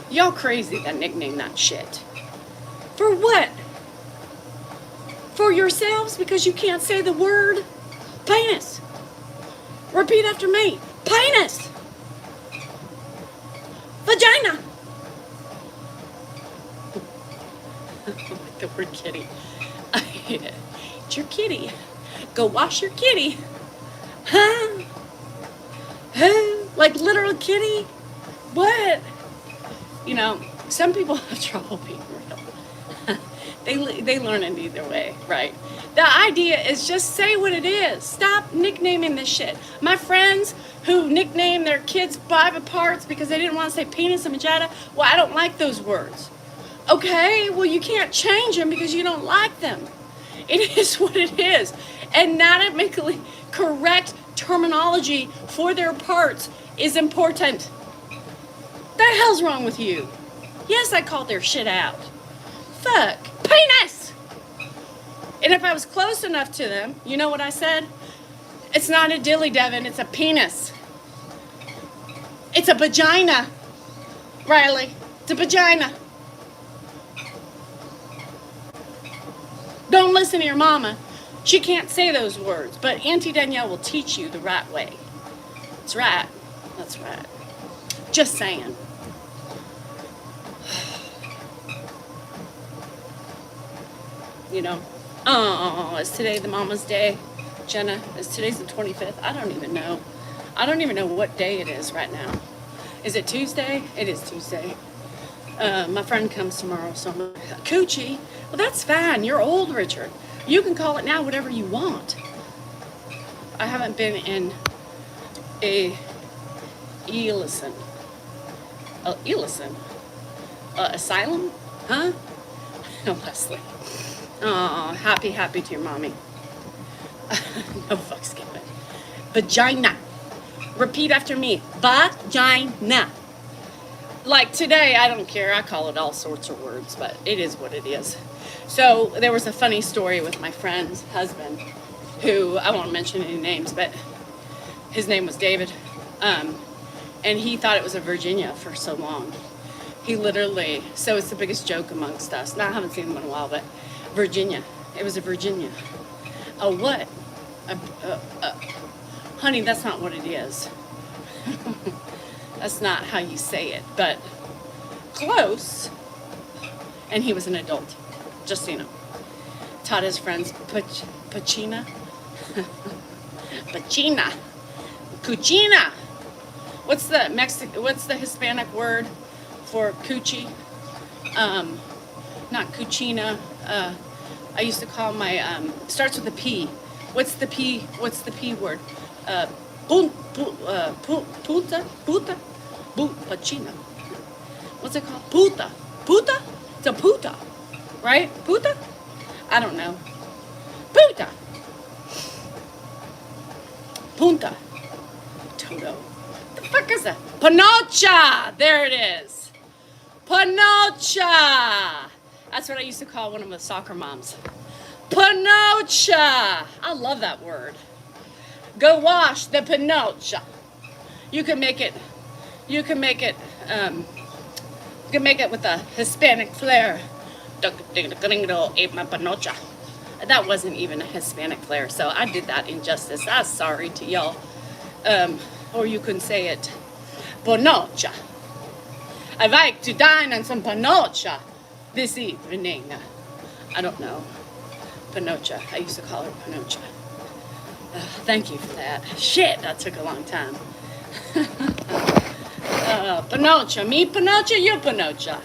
Y'all crazy that nickname that shit. For what? For yourselves because you can't say the word? Penis. Repeat after me. Penis. Vagina. The word kitty. I hate it. It's your kitty. Go wash your kitty. Huh? Huh? Like literal kitty? What? You know, some people have trouble being real. They learn it either way, right? The idea is just say what it is. Stop nicknaming this shit. My friends who nickname their kids private parts because they didn't want to say penis and vagina, well, I don't like those words. Okay, well, you can't change them because you don't like them. It is what it is. Anatomically correct terminology for their parts is important. The hell's wrong with you? Yes, I called their shit out. Fuck. Penis! And if I was close enough to them, you know what I said? It's not a dilly, Devin. It's a penis. It's a vagina. Riley. It's a vagina. Don't listen to your mama. She can't say those words, but Auntie Danielle will teach you the right way. That's right. That's right. Just saying. You know, oh, is today the Mama's Day? Jenna, is today's the 25th? I don't even know. I don't even know what day it is right now. Is it Tuesday? It is Tuesday. My friend comes tomorrow, so I'm like, Coochie? Well, that's fine. You're old, Richard. You can call it now whatever you want. I haven't been in a asylum? Huh? No, Leslie. Oh, happy to your mommy. No fucks given. Vagina. Repeat after me. Vagina. Like today, I don't care. I call it all sorts of words, but it is what it is. So there was a funny story with my friend's husband, who I won't mention any names, but his name was David. And he thought it was a Virginia for so long. He literally, so it's the biggest joke amongst us. Now I haven't seen him in a while, but Virginia. It was a Virginia. A what? Honey, that's not what it is. That's not how you say it, but close. And he was an adult, just so you know. Taught his friends Pachina. Pachina. Cucina. What's the Hispanic word for coochie? Not cucina. I used to call my starts with a P. What's the P word? Pachina. What's it called? Puta. Puta? It's a puta, right? Puta? I don't know. Puta. Punta. Toto. The fuck is that? Panocha. There it is. Panocha. That's what I used to call one of the soccer moms. Panocha. I love that word. Go wash the panocha. You can make it with a Hispanic flair. Ate my panocha. That wasn't even a Hispanic flair, so I did that injustice. I'm sorry to y'all. Or you can say it, panocha. I'd like to dine on some panocha this evening. I don't know. Panocha. I used to call her panocha. Thank you for that. Shit, that took a long time. Panocha. Me panocha, you panocha.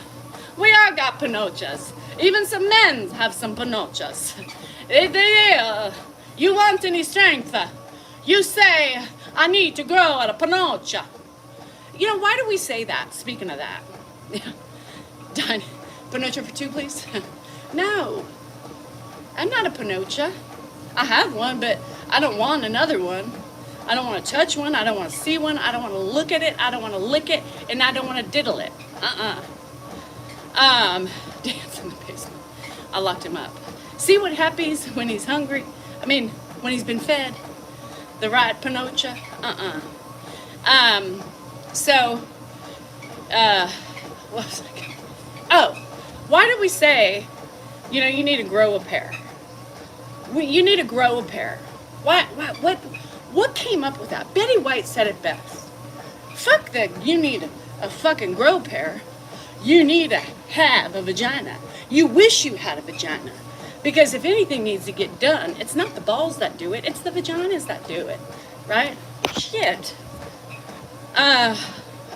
We all got panochas. Even some men have some panochas. You want any strength? You say, I need to grow at a panocha. You know, why do we say that? Speaking of that. Yeah. Done. Panocha for two, please. No. I'm not a panocha. I have one, but I don't want another one. I don't want to touch one. I don't want to see one. I don't want to look at it. I don't want to lick it. And I don't want to diddle it. Dance in the basement. I locked him up. See what happens when he's hungry? I mean, when he's been fed. The right panocha. So, what was I going? Oh, why do we say, you know, you need to grow a pair? You need to grow a pair. What came up with that? Betty White said it best. Fuck that. You need a fucking grow pair. You need to have a vagina. You wish you had a vagina. Because if anything needs to get done, it's not the balls that do it, it's the vaginas that do it. Right? Shit. A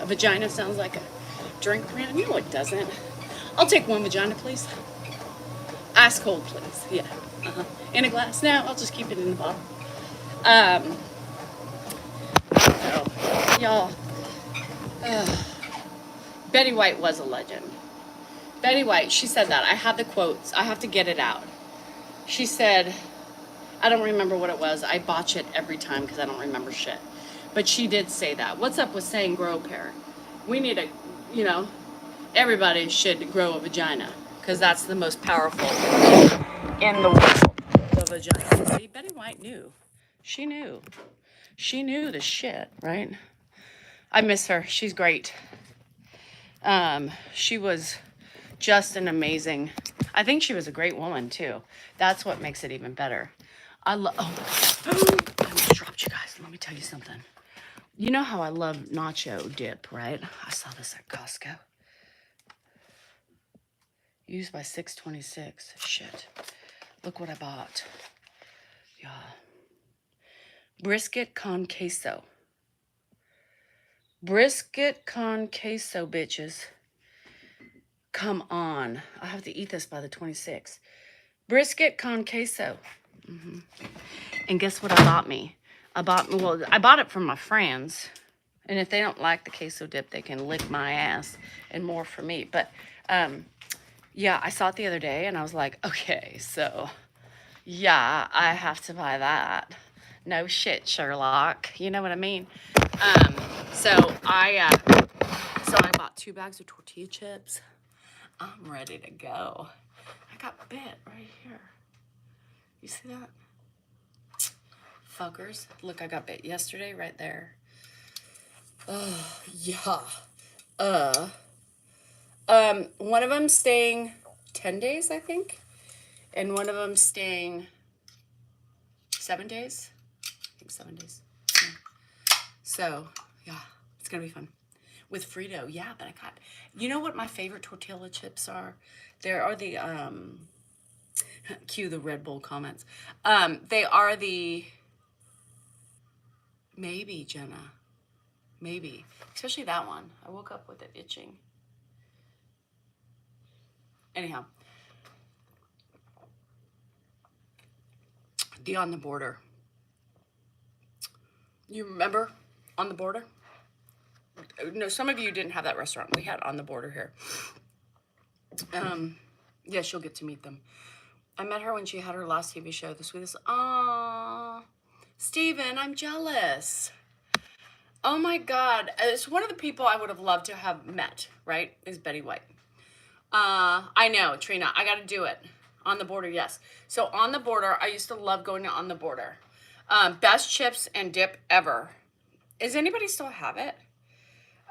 vagina sounds like a drink brand. No, it doesn't. I'll take one vagina, please. Ice cold, please. Yeah. In a glass. No, I'll just keep it in the bottle. So, y'all. Betty White was a legend. Betty White, she said that. I have the quotes. I have to get it out. She said, I don't remember what it was. I botch it every time because I don't remember shit. But she did say that. What's up with saying grow a pair? We need a, you know, everybody should grow a vagina because that's the most powerful in the world. The vagina. See, Betty White knew. She knew. She knew the shit, right? I miss her. She's great. She was just an amazing, I think she was a great woman too. That's what makes it even better. I almost dropped you guys. Let me tell you something. You know how I love nacho dip, right? I saw this at Costco. Used by 626. Shit. Look what I bought. Yeah. Brisket con queso. Brisket con queso, bitches. Come on. I have to eat this by the 26th. Brisket con queso. And guess what I bought me? I bought it from my friends. And if they don't like the queso dip, they can lick my ass and more for me. But, yeah, I saw it the other day and I was like, okay, so, yeah, I have to buy that. No shit, Sherlock. You know what I mean? So I bought 2 bags of tortilla chips. I'm ready to go. I got bit right here. You see that? Fuckers. Look, I got bit yesterday right there. Oh, yeah. One of them staying 10 days, I think. And one of them staying 7 days. I think 7 days. Yeah. So, yeah, it's going to be fun. With Frito, yeah, but I got, you know what my favorite tortilla chips are? There are the, cue the Red Bull comments. They are the, maybe, Jenna, maybe, especially that one. I woke up with it itching. Anyhow, the On the Border. You remember On the Border? No, some of you didn't have that restaurant. We had On the Border here. Yes, you'll get to meet them. I met her when she had her last TV show, The Sweetest. Aww, Steven, I'm jealous. Oh my God. It's one of the people I would have loved to have met, right? Is Betty White. I know, Trina, I got to do it. On the Border, yes. So On the Border, I used to love going to On the Border. Best chips and dip ever. Does anybody still have it?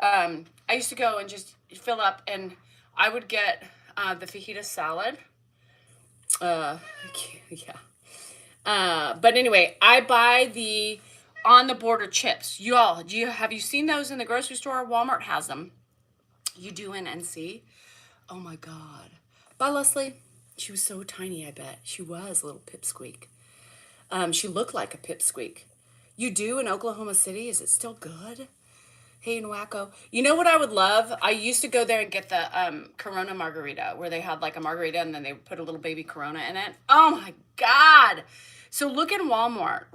I used to go and just fill up, and I would get the fajita salad. Yeah. But anyway, I buy the On the Border chips. Y'all, have you seen those in the grocery store? Walmart has them. You do in NC? Oh my God. Bye, Leslie. She was so tiny, I bet. She was a little pipsqueak. She looked like a pipsqueak. You do in Oklahoma City? Is it still good? Hey, and Wacko. You know what I would love? I used to go there and get the Corona margarita, where they had like a margarita and then they put a little baby Corona in it. Oh my God. So look in Walmart.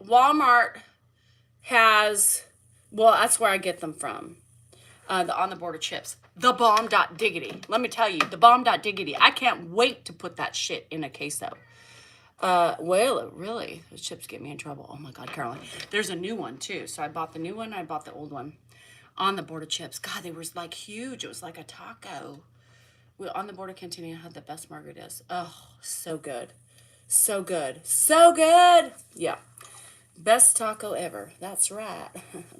Walmart has Well, that's where I get them from. The On the Border chips. The bomb dot diggity. Let me tell you, the bomb dot diggity. I can't wait to put that shit in a queso. Well, really, those chips get me in trouble. Oh my God, Caroline. There's a new one too. So I bought the new one. I bought the old one. On the Border chips. God, they were like huge. It was like a taco. On the Border Cantina had the best margaritas. Oh, so good. So good. So good. Yeah. Best taco ever. That's right.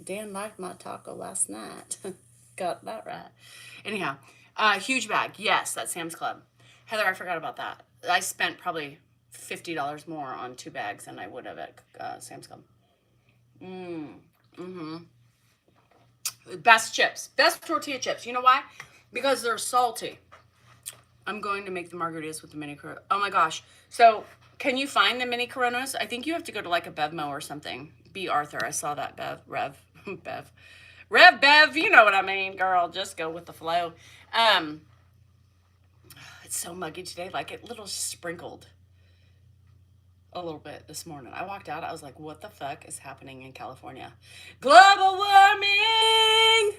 Dan liked my taco last night. Got that right. Anyhow, huge bag. Yes, that's Sam's Club. Heather, I forgot about that. I spent probably $50 more on 2 bags than I would have at Sam's Club. Best chips. Best tortilla chips. You know why? Because they're salty. I'm going to make the margaritas with the mini Corona. Oh my gosh. So, can you find the mini Coronas? I think you have to go to like a Bevmo or something. B. Arthur. I saw that Bev, you know what I mean, girl. Just go with the flow. It's so muggy today, like it little sprinkled a little bit this morning. I walked out, I was like, what the fuck is happening in California? Global warming!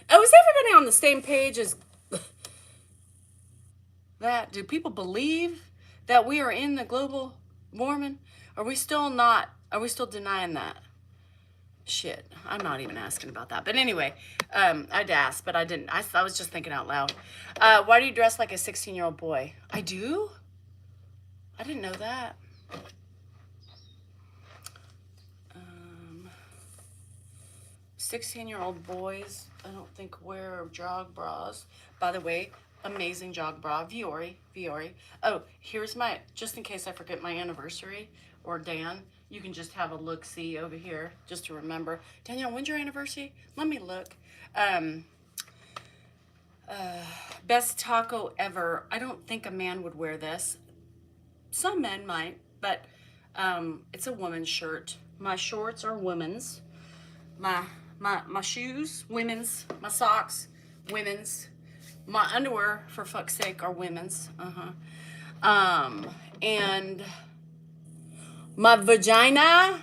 Oh, is everybody on the same page as that? Do people believe that we are in the global warming? Are we still not? Are we still denying that? Shit, I'm not even asking about that. But anyway, I'd ask, but I didn't. I was just thinking out loud. Why do you dress like a 16-year-old boy? I do? I didn't know that. 16-year-old boys, I don't think wear jog bras. By the way, amazing jog bra, Viore. Oh, here's my, just in case I forget my anniversary, or Dan, you can just have a look-see over here, just to remember. Danielle, when's your anniversary? Let me look. Best taco ever. I don't think a man would wear this. Some men might, but it's a woman's shirt. My shorts are women's. My shoes, women's. My socks, women's. My underwear, for fuck's sake, are women's. And my vagina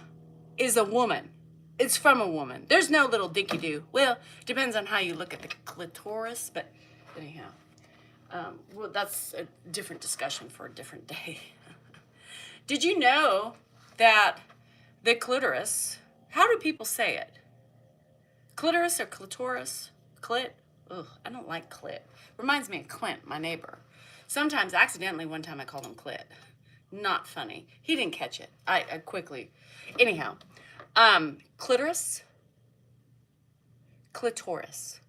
is a woman. It's from a woman. There's no little dinky-doo. Well, depends on how you look at the clitoris, but anyhow. Well, that's a different discussion for a different day. Did you know that the clitoris, how do people say it? Clitoris or clitoris? Clit? Ugh, I don't like clit. Reminds me of Clint, my neighbor. Sometimes, accidentally, one time I called him clit. Not funny. He didn't catch it. I quickly. Anyhow, clitoris, clitoris.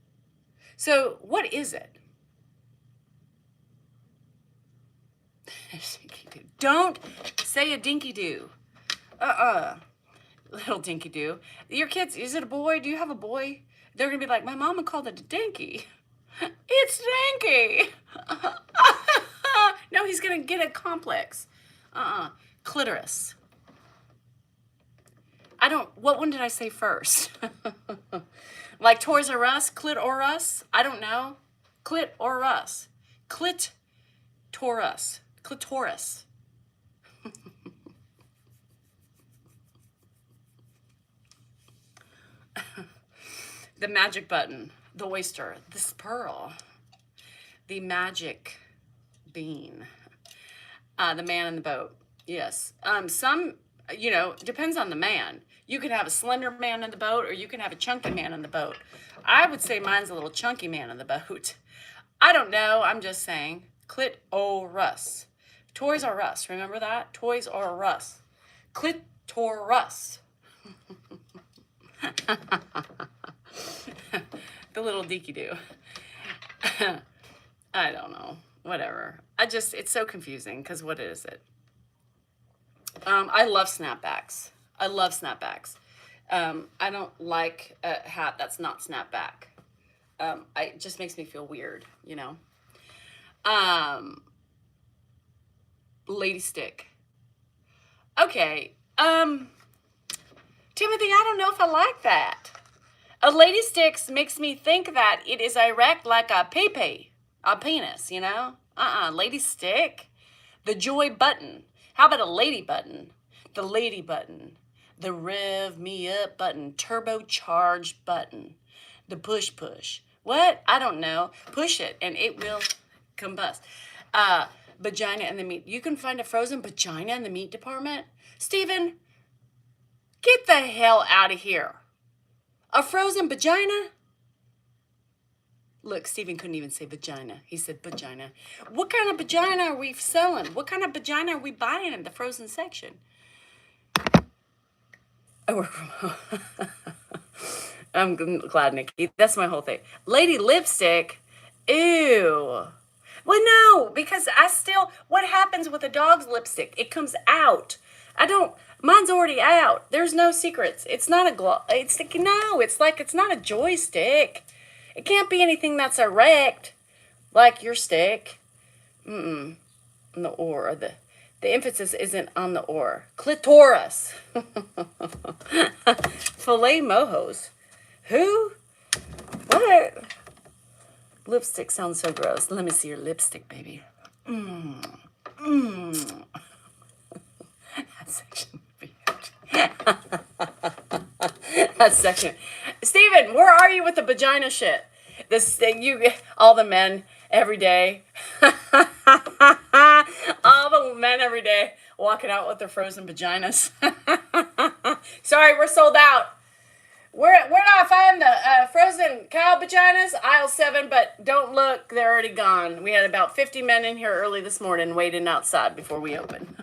So, what is it? Don't say a dinky-doo. Little dinky-doo. Your kids, is it a boy? Do you have a boy? They're going to be like, my mama called it a dinky. It's dinky. No, he's going to get a complex. Clitoris. What one did I say first? Like Toys R Us, clit or us? I don't know. Clit or us. Clitoris. Clitoris. The magic button, the oyster, this pearl, the magic bean, the man in the boat. Yes. Some, depends on the man. You could have a slender man in the boat, or you can have a chunky man in the boat. I would say mine's a little chunky man in the boat. I don't know. I'm just saying. Clitoris. Toys R Us. Remember that? Toys R Us. Clitoris. The little deaky-doo. I don't know. Whatever. It's so confusing, because what is it? I love snapbacks. I don't like a hat that's not snapback. It just makes me feel weird, Lady stick. Okay. Timothy, I don't know if I like that. A lady stick makes me think that it is erect like a pee-pee, a penis, Lady stick. The joy button. How about a lady button? The lady button. The rev me up button, turbocharged button, the push. What? I don't know. Push it and it will combust. Vagina in the meat. You can find a frozen vagina in the meat department? Steven, get the hell out of here. A frozen vagina? Look, Steven couldn't even say vagina. He said vagina. What kind of vagina are we selling? What kind of vagina are we buying in the frozen section? I work from home. I'm glad, Nikki. That's my whole thing. Lady lipstick. Ew. Well, no, because what happens with a dog's lipstick? It comes out. Mine's already out. There's no secrets. It's not a it's not a joystick. It can't be anything that's erect, like your stick. The or, the emphasis isn't on the or. Clitoris. Filet mojos. Who? What? Lipstick sounds so gross. Let me see your lipstick, baby. That section would be that section. Steven, where are you with the vagina shit? This thing, all the men every day. All the men every day walking out with their frozen vaginas. Sorry, we're sold out. Where do I find the frozen cow vaginas? Aisle 7, but don't look, they're already gone. We had about 50 men in here early this morning waiting outside before we open.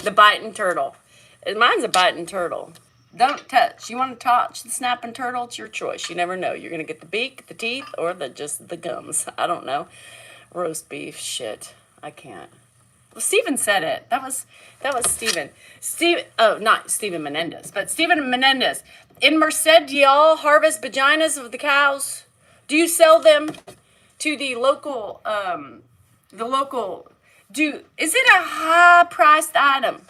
The biting turtle. Mine's a biting turtle. Don't touch. You want to touch the snapping turtle? It's your choice. You never know. You're going to get the beak, the teeth, or just the gums. I don't know. Roast beef. Shit. I can't. Well, Steven said it. That was Steven. Not Steven Menendez, but Steven Menendez. In Merced, do y'all harvest vaginas of the cows? Do you sell them to the local, is it a high-priced item?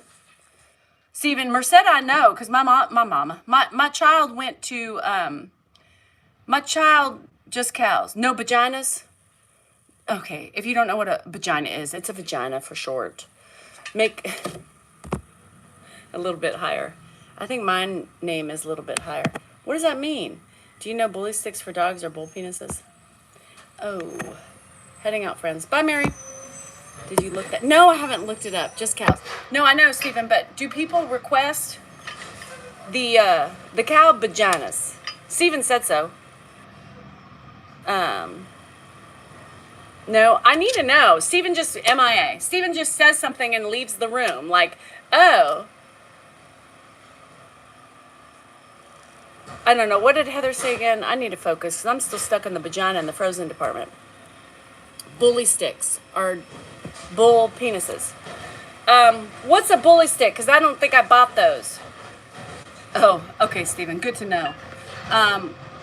Steven, Merced, I know, because my child went to, just cows. No vaginas? Okay, if you don't know what a vagina is, it's a vagina for short. Make a little bit higher. I think my name is a little bit higher. What does that mean? Do you know bully sticks for dogs are bull penises? Oh, heading out, friends. Bye, Mary. Did you look that? No, I haven't looked it up. Just cows. No, I know, Stephen, but do people request the cow vaginas? Stephen said so. No, I need to know. Stephen just MIA. Stephen just says something and leaves the room. Like, oh. I don't know. What did Heather say again? I need to focus because I'm still stuck in the vagina in the frozen department. Bully sticks are bull penises. What's a bully stick? Because I don't think I bought those. Oh, okay, Stephen. Good to know.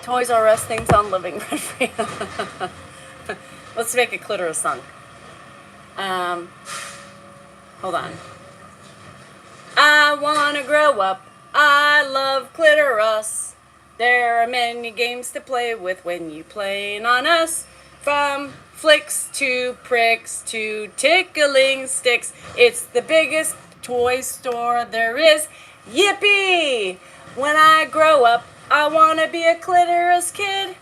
Toys R Us things on living rent free. Let's make a clitoris song. Hold on. I want to grow up. I love clitoris. There are many games to play with when you playing on us. From flicks to pricks to tickling sticks. It's the biggest toy store there is. Yippee! When I grow up, I want to be a clitoris kid.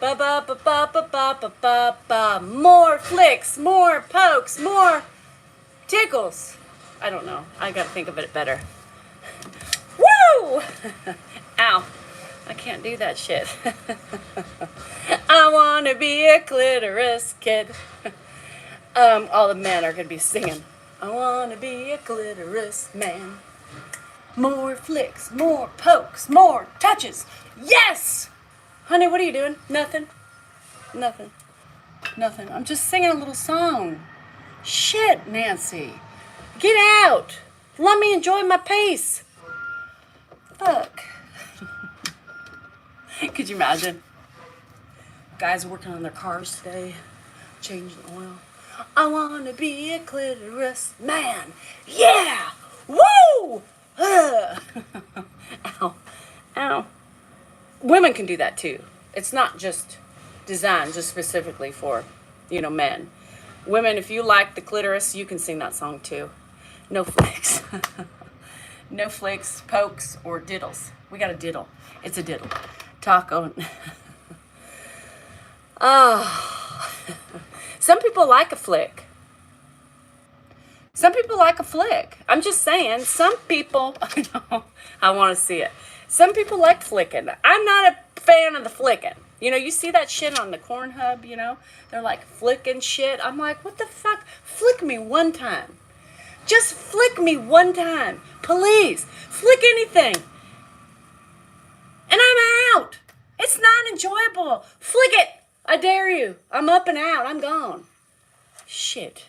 Ba ba ba ba ba ba ba ba ba. More flicks, more pokes, more tickles. I don't know. I gotta think of it better. Woo! Ow. I can't do that shit. I want to be a clitoris kid. All the men are gonna be singing. I want to be a clitoris man. More flicks, more pokes, more touches. Yes! Honey, what are you doing? Nothing. I'm just singing a little song. Shit, Nancy. Get out. Let me enjoy my pace. Fuck. Could you imagine? Guys working on their cars today, changing oil. I want to be a clitoris man. Yeah! Woo! Ow. Ow. Women can do that too. It's not just designed just specifically for, men. Women, if you like the clitoris, you can sing that song too. No flicks. No flicks, pokes, or diddles. We got a diddle. It's a diddle. Taco. Oh. Some people like a flick. Some people like a flick. I'm just saying, some people, I want to see it. Some people like flicking. I'm not a fan of the flicking. You know, you see that shit on the corn hub, you know? They're like flicking shit. I'm like, what the fuck? Flick me one time. Just flick me one time. Please. Flick anything. And I'm out. It's not enjoyable. Flick it. I dare you. I'm up and out. I'm gone. Shit.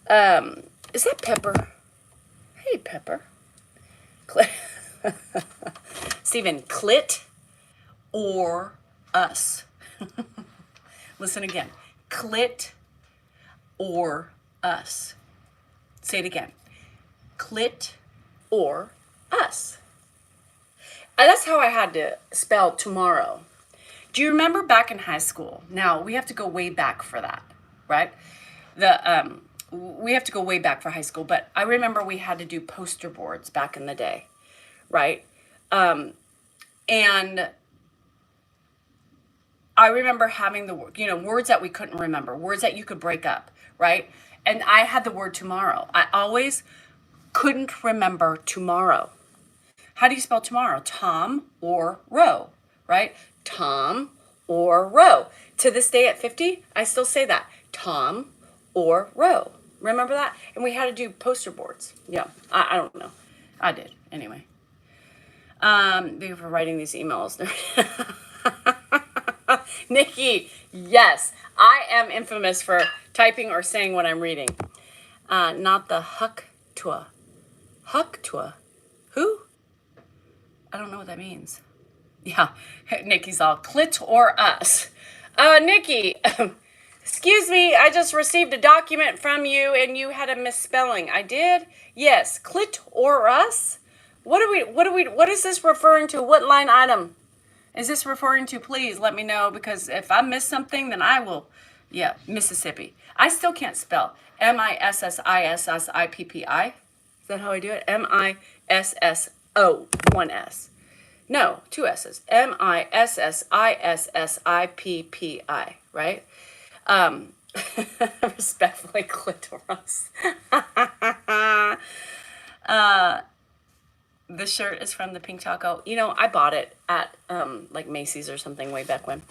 Is that Pepper? Hey, Pepper. Steven, clit or us? Listen again. Clit or us? Say it again. Clit or us? That's how I had to spell tomorrow. Do you remember back in high school? Now, we have to go way back for that, right? We have to go way back for high school, but I remember we had to do poster boards back in the day, right? And I remember having the, you know, words that we couldn't remember, words that you could break up, right? And I had the word tomorrow. I always couldn't remember tomorrow. How do you spell tomorrow? Tom or row, right? Tom or row. To this day at 50, I still say that. Tom or row. Remember that? And we had to do poster boards. Yeah, I don't know. I did, anyway. Thank you for writing these emails. Nikki, yes. I am infamous for typing or saying what I'm reading. Not the Hucktua. Hucktua. Who? I don't know what that means. Yeah, Nikki's all clit or us. Nikki, excuse me, I just received a document from you and you had a misspelling. I did? Yes, clit or us? What is this referring to? What line item is this referring to? Please let me know, because if I miss something, then I will, yeah, Mississippi. I still can't spell. Mississippi. Is that how I do it? Misso, one S. No, two S's. Mississippi, right? Respectfully, clitoris. The shirt is from the Pink Taco. You know, I bought it at like Macy's or something way back when.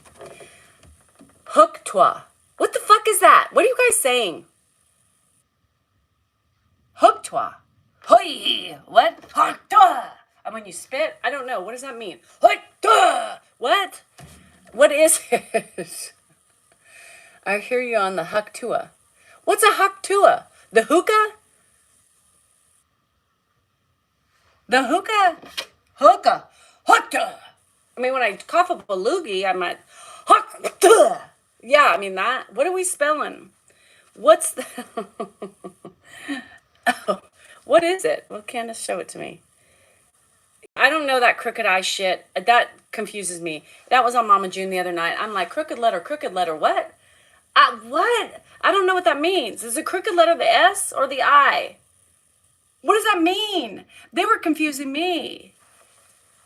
Hook-toi. What the fuck is that? What are you guys saying? Hook-toi. Hoi! What? Hook-toi! And when you spit, I don't know. What does that mean? Hook-toi! What? What is it? I hear you on the Hook-toi. What's a Hook-toi? The hookah? The hookah? Hookah. Hookah. I mean, when I cough up a loogie, I'm like, hookah. Yeah, I mean that. What are we spelling? What's the... Oh, what is it? Well, Candace, show it to me. I don't know that crooked eye shit. That confuses me. That was on Mama June the other night. I'm like, crooked letter, what? What? I don't know what that means. Is the crooked letter the S or the I? What does that mean? They were confusing me.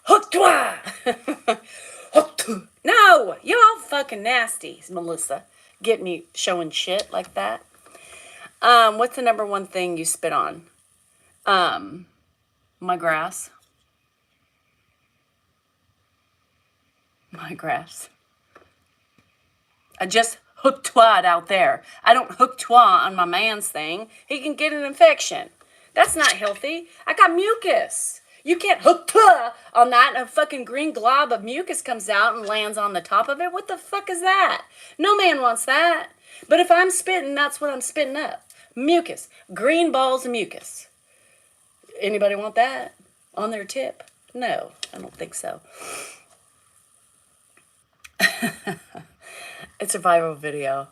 Hook-toi! Hook-toi! No! You're all fucking nasty, Melissa. Get me showing shit like that. What's the number one thing you spit on? My grass. My grass. I just hook-twa'd out there. I don't hook-twa on my man's thing. He can get an infection. That's not healthy. I got mucus. You can't hook-twa on that and a fucking green glob of mucus comes out and lands on the top of it. What the fuck is that? No man wants that. But if I'm spitting, that's what I'm spitting up. Mucus. Green balls of mucus. Anybody want that on their tip? No, I don't think so. It's a viral video.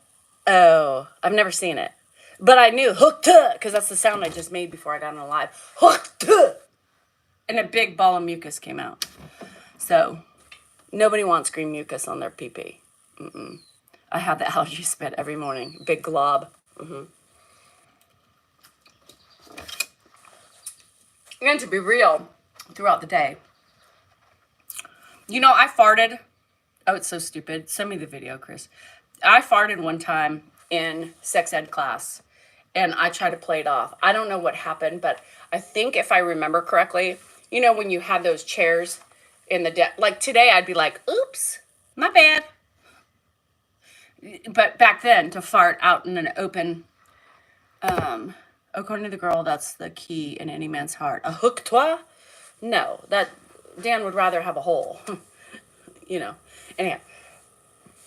Oh, I've never seen it. But I knew hook-tuh, because that's the sound I just made before I got on live. Hook-tuh! And a big ball of mucus came out. So, nobody wants green mucus on their pee-pee. Mm-mm. I have the allergy spit every morning. Big glob. Mm-hmm. And to be real, throughout the day, you know, I farted. Oh, it's so stupid. Send me the video, Chris. I farted one time in sex ed class, and I tried to play it off. I don't know what happened, but I think if I remember correctly, you know, when you have those chairs in the like today, I'd be like, oops, my bad. But back then, to fart out in an open, according to the girl, that's the key in any man's heart. A hook toi? No, that Dan would rather have a hole. You know. Anyhow.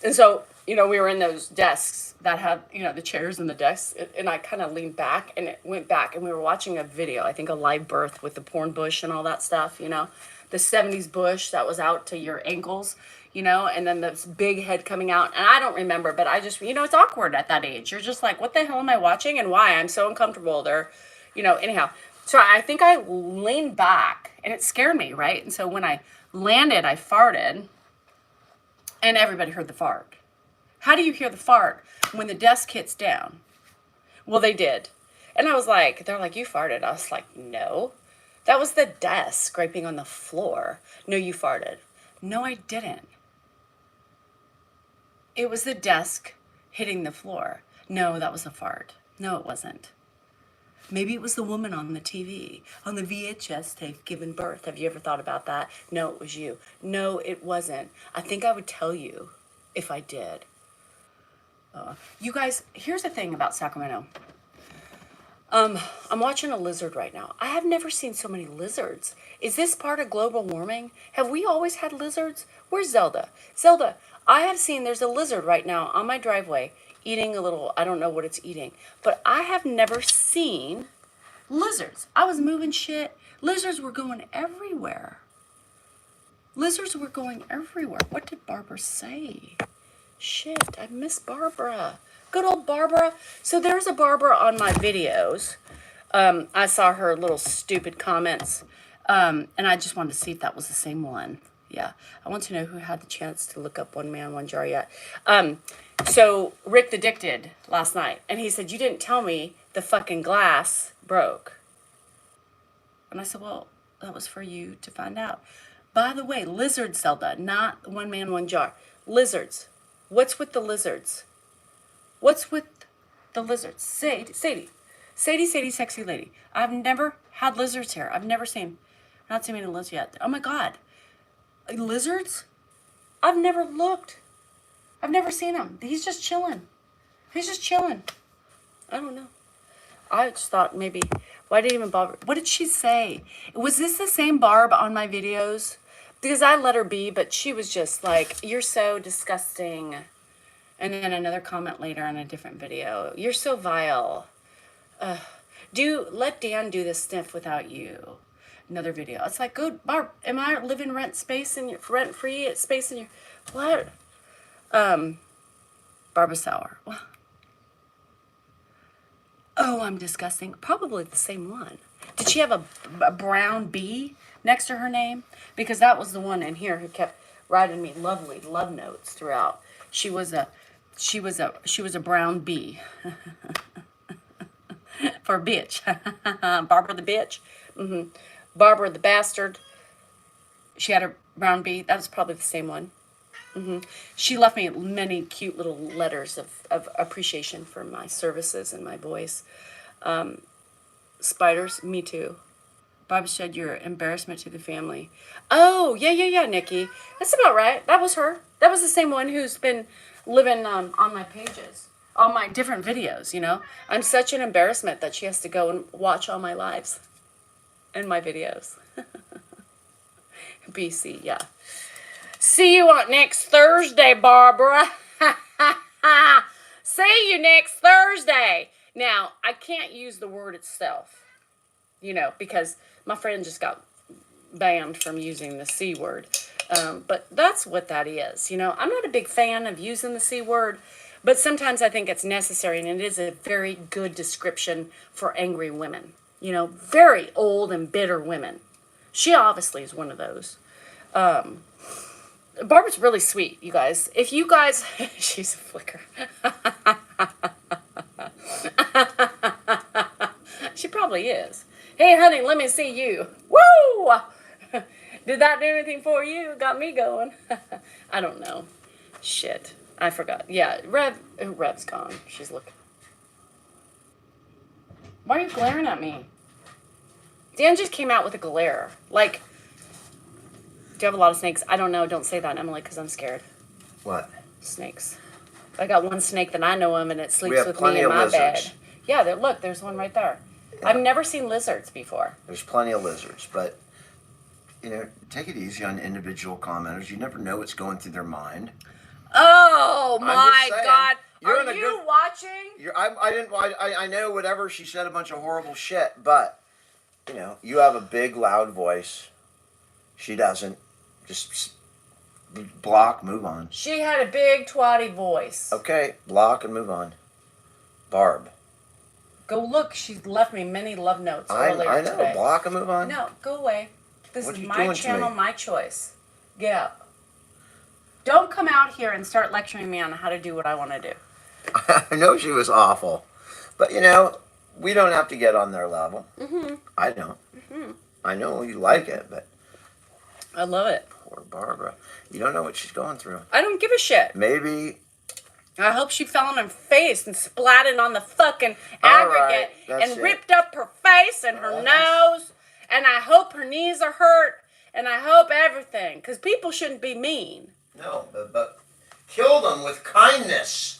And so, you know, we were in those desks that had, you know, the chairs and the desks. And I kind of leaned back and it went back. And we were watching a video, I think a live birth with the porn bush and all that stuff, you know. The 70s bush that was out to your ankles, you know. And then this big head coming out. And I don't remember, but I just, you know, it's awkward at that age. You're just like, what the hell am I watching and why? I'm so uncomfortable there, you know, anyhow. So I think I leaned back and it scared me, right? And so when I landed, I farted. And everybody heard the fart. How do you hear the fart when the desk hits down? Well, they did. And I was like, they're like, you farted. I was like, no. That was the desk scraping on the floor. No, you farted. No, I didn't. It was the desk hitting the floor. No, that was a fart. No, it wasn't. Maybe it was the woman on the TV, on the VHS tape giving birth. Have you ever thought about that? No, it was you. No, it wasn't. I think I would tell you if I did. You guys, here's the thing about Sacramento. I'm watching a lizard right now. I have never seen so many lizards. Is this part of global warming? Have we always had lizards? Where's Zelda? Zelda, I have seen there's a lizard right now on my driveway eating a little, I don't know what it's eating, but I have never seen lizards. I was moving shit. Lizards were going everywhere. Lizards were going everywhere. What did Barbara say? Shit, I miss Barbara. Good old Barbara. So there's a Barbara on my videos. I saw her little stupid comments. And I just wanted to see if that was the same one. Yeah. I want to know who had the chance to look up One Man, One Jar yet. So Rick the Dick did last night. And he said, you didn't tell me the fucking glass broke. And I said, well, that was for you to find out. By the way, lizards, Zelda, not One Man, One Jar. Lizards. What's with the lizards? What's with the lizards? Sadie, sexy lady. I've never had lizards here. I've never seen, not seen any lizards yet. Oh my God. Lizards? I've never looked. I've never seen him. He's just chilling. He's just chilling. I don't know. I just thought maybe, why did he even bother? What did she say? Was this the same Barb on my videos? Because I let her be, but she was just like, you're so disgusting. And then another comment later on a different video. You're so vile. Let Dan do the sniff without you. Another video. It's like, good Barb, am I living rent free space in your what? Barbara Sauer. Oh, I'm disgusting. Probably the same one. Did she have a brown bee next to her name? Because that was the one in here who kept writing me lovely love notes throughout. She was a brown bee. For bitch. Barbara the bitch. Mm-hmm. Barbara the bastard. She had a brown bee. That was probably the same one. Mm-hmm. She left me many cute little letters of appreciation for my services and my voice. Spiders, me too. Bob said you're an embarrassment to the family. Oh, yeah, Nikki. That's about right. That was her. That was the same one who's been living on my pages, on my different videos, you know. I'm such an embarrassment that she has to go and watch all my lives and my videos. BC, yeah. See you on next Thursday, Barbara. See you next Thursday. Now, I can't use the word itself, you know, because my friend just got banned from using the C word. But that's what that is, you know. I'm not a big fan of using the C word, but sometimes I think it's necessary, and it is a very good description for angry women, you know, very old and bitter women. She obviously is one of those. Barbara's really sweet, you guys. If you guys, she's a flicker. She probably is. Hey, honey, let me see you. Woo! Did that do anything for you? Got me going. I don't know. Shit. I forgot. Yeah, Rev's gone. She's looking. Why are you glaring at me? Dan just came out with a glare. Like, do you have a lot of snakes? I don't know. Don't say that, Emily, because I'm scared. What? Snakes. I got one snake that I know of, and it We sleeps have with plenty me in of my lizards. bed. Yeah, look, there's one right there. Yeah. I've never seen lizards before. There's plenty of lizards, but take it easy on individual commenters. You never know what's going through their mind. Oh I'm my just saying, God! you're Are in a you good- watching? I know whatever she said, a bunch of horrible shit, but you have a big, loud voice. She doesn't. Just block, move on. She had a big twatty voice. Okay, block and move on. Barb. Go look. She's left me many love notes earlier I know. today. Block and move on. No, go away. This What is you my doing to channel, me? my choice. Get out. Don't come out here and start lecturing me on how to do what I want to do. I know she was awful, but we don't have to get on their level. Mm-hmm. I don't. Mm-hmm. I know you like it, but I love it. poor Barbara. You don't know what she's going through. I don't give a shit. Maybe. I hope she fell on her face and splatted on the fucking All aggregate right, that's and it. ripped up her face and her nose. And I hope her knees are hurt. And I hope everything. Because people shouldn't be mean. No, but kill them with kindness.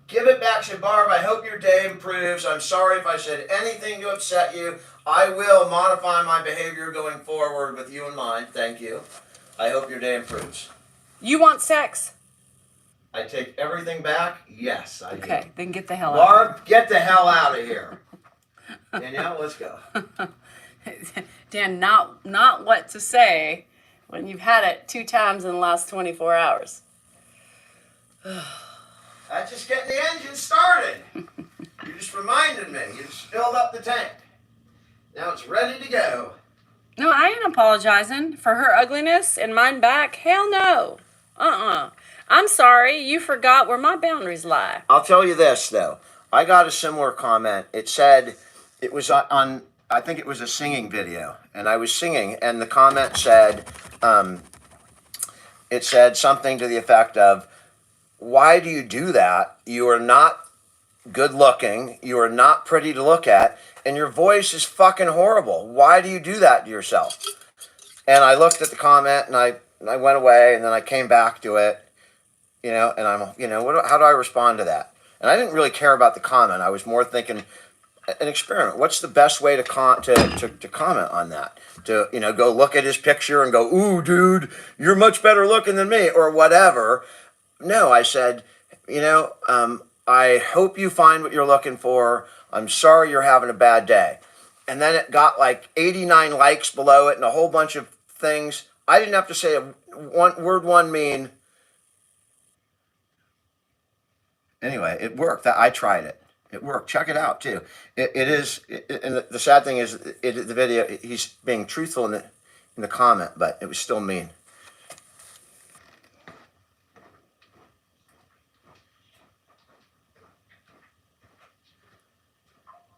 Give it back to Barb. I hope your day improves. I'm sorry if I said anything to upset you. I will modify my behavior going forward with you in mind. Thank you. I hope your day improves. You want sex? I take everything back? Yes, I do. Okay, then get the hell out. Barb, get the hell out of here. Danielle, let's go. Dan, not what to say when you've had it 2 times in the last 24 hours. That's just getting the engine started. You just reminded me. You just filled up the tank. Now it's ready to go. No, I ain't apologizing for her ugliness and mine back. Hell no. I'm sorry. You forgot where my boundaries lie. I'll tell you this, though. I got a similar comment. It said, it was on I think it was a singing video. And I was singing, and the comment said, it said something to the effect of, why do you do that? You are not good looking. You are not pretty to look at. And your voice is fucking horrible. Why do you do that to yourself? And I looked at the comment, and I went away, and then I came back to it, and I'm, how do I respond to that? And I didn't really care about the comment. I was more thinking, an experiment. What's the best way to comment on that? To, go look at his picture and go, ooh, dude, you're much better looking than me, or whatever. No, I said, I hope you find what you're looking for. I'm sorry you're having a bad day. And then it got like 89 likes below it and a whole bunch of things. I didn't have to say one mean. Anyway, it worked. I tried it. It worked. Check it out too. And the sad thing is, the video, he's being truthful in the comment, but it was still mean.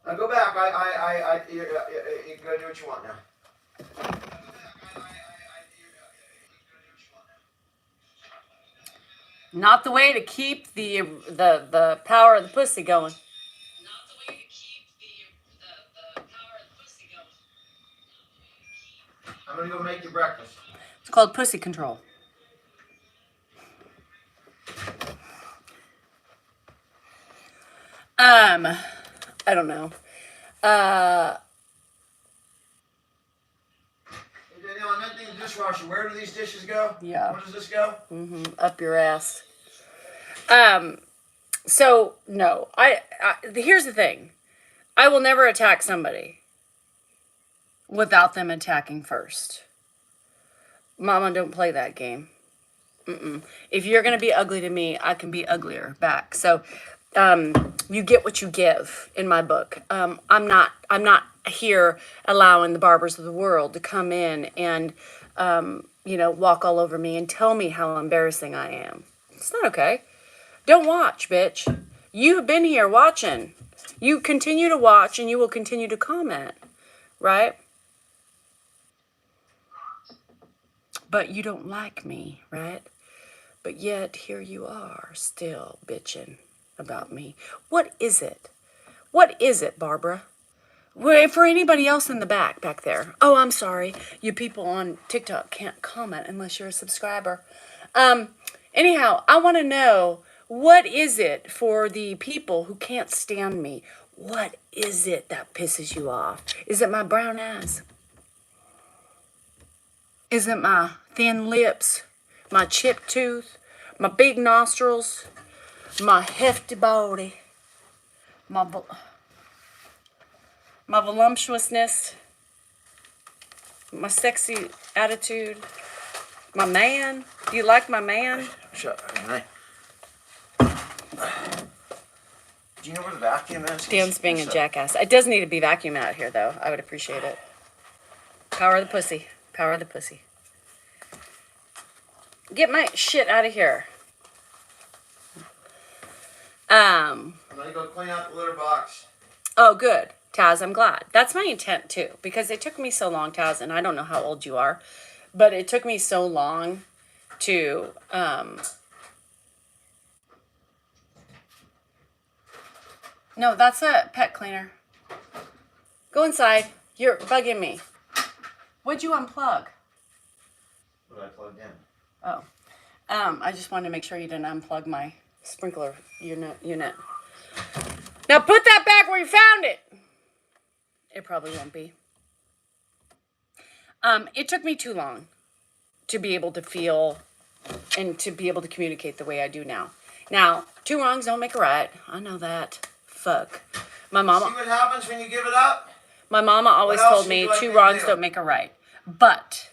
Now go back. You gotta do what you want now. Not the way to keep the power of the pussy going. Not the way to keep the power of the pussy going. I'm gonna go make you breakfast. It's called pussy control. I don't know. Hey Danielle, I'm emptying the dishwasher. Where do these dishes go? Yeah. Where does this go? Up your ass. So no, here's the thing. I will never attack somebody without them attacking first. Mama, don't play that game. If you're gonna be ugly to me, I can be uglier back. So, you get what you give in my book. I'm not here allowing the barbers of the world to come in and, walk all over me and tell me how embarrassing I am. It's not okay. Don't watch, bitch. You have been here watching. You continue to watch and you will continue to comment. right? But you don't like me, right? But yet here you are still bitching about me. What is it? What is it, Barbara? Well, for anybody else in the back there. Oh, I'm sorry. You people on TikTok can't comment unless you're a subscriber. Anyhow, I want to know, what is it for the people who can't stand me? What is it that pisses you off? Is it my brown eyes? Is it my thin lips? My chipped tooth? My big nostrils? My hefty body? My voluptuousness? My sexy attitude? My man? Do you like my man? Shut up. Do you know where the vacuum is? Dan's being a jackass. It does need to be vacuumed out here, though. I would appreciate it. Power of the pussy. Power of the pussy. Get my shit out of here. I'm gonna go clean out the litter box. Oh, good. Taz, I'm glad. That's my intent, too. Because it took me so long, Taz, and I don't know how old you are, but it took me so long to... No, that's a pet cleaner. Go inside. You're bugging me. What'd you unplug? What I plugged in. Oh. I just wanted to make sure you didn't unplug my sprinkler unit. Now put that back where you found it. It probably won't be. It took me too long to be able to feel and to be able to communicate the way I do now. Now, two wrongs don't make a right. I know that. Fuck. My mama. See what happens when you give it up? My mama always told me two wrongs don't make a right. But,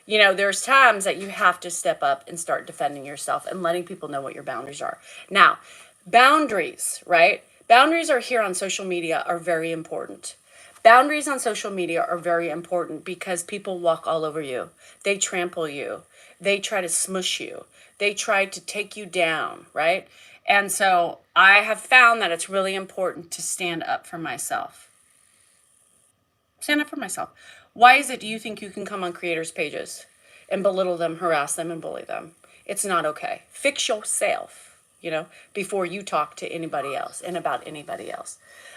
you know, there's times that you have to step up and start defending yourself and letting people know what your boundaries are. Now, boundaries, right? Boundaries are here on social media are very important. Boundaries on social media are very important because people walk all over you. They trample you. They try to smush you. They try to take you down, right? And so I have found that it's really important to stand up for myself. Stand up for myself. Why is it, do you think you can come on creators' pages and belittle them, harass them, and bully them? It's not okay. Fix yourself, you know, before you talk to anybody else and about anybody else.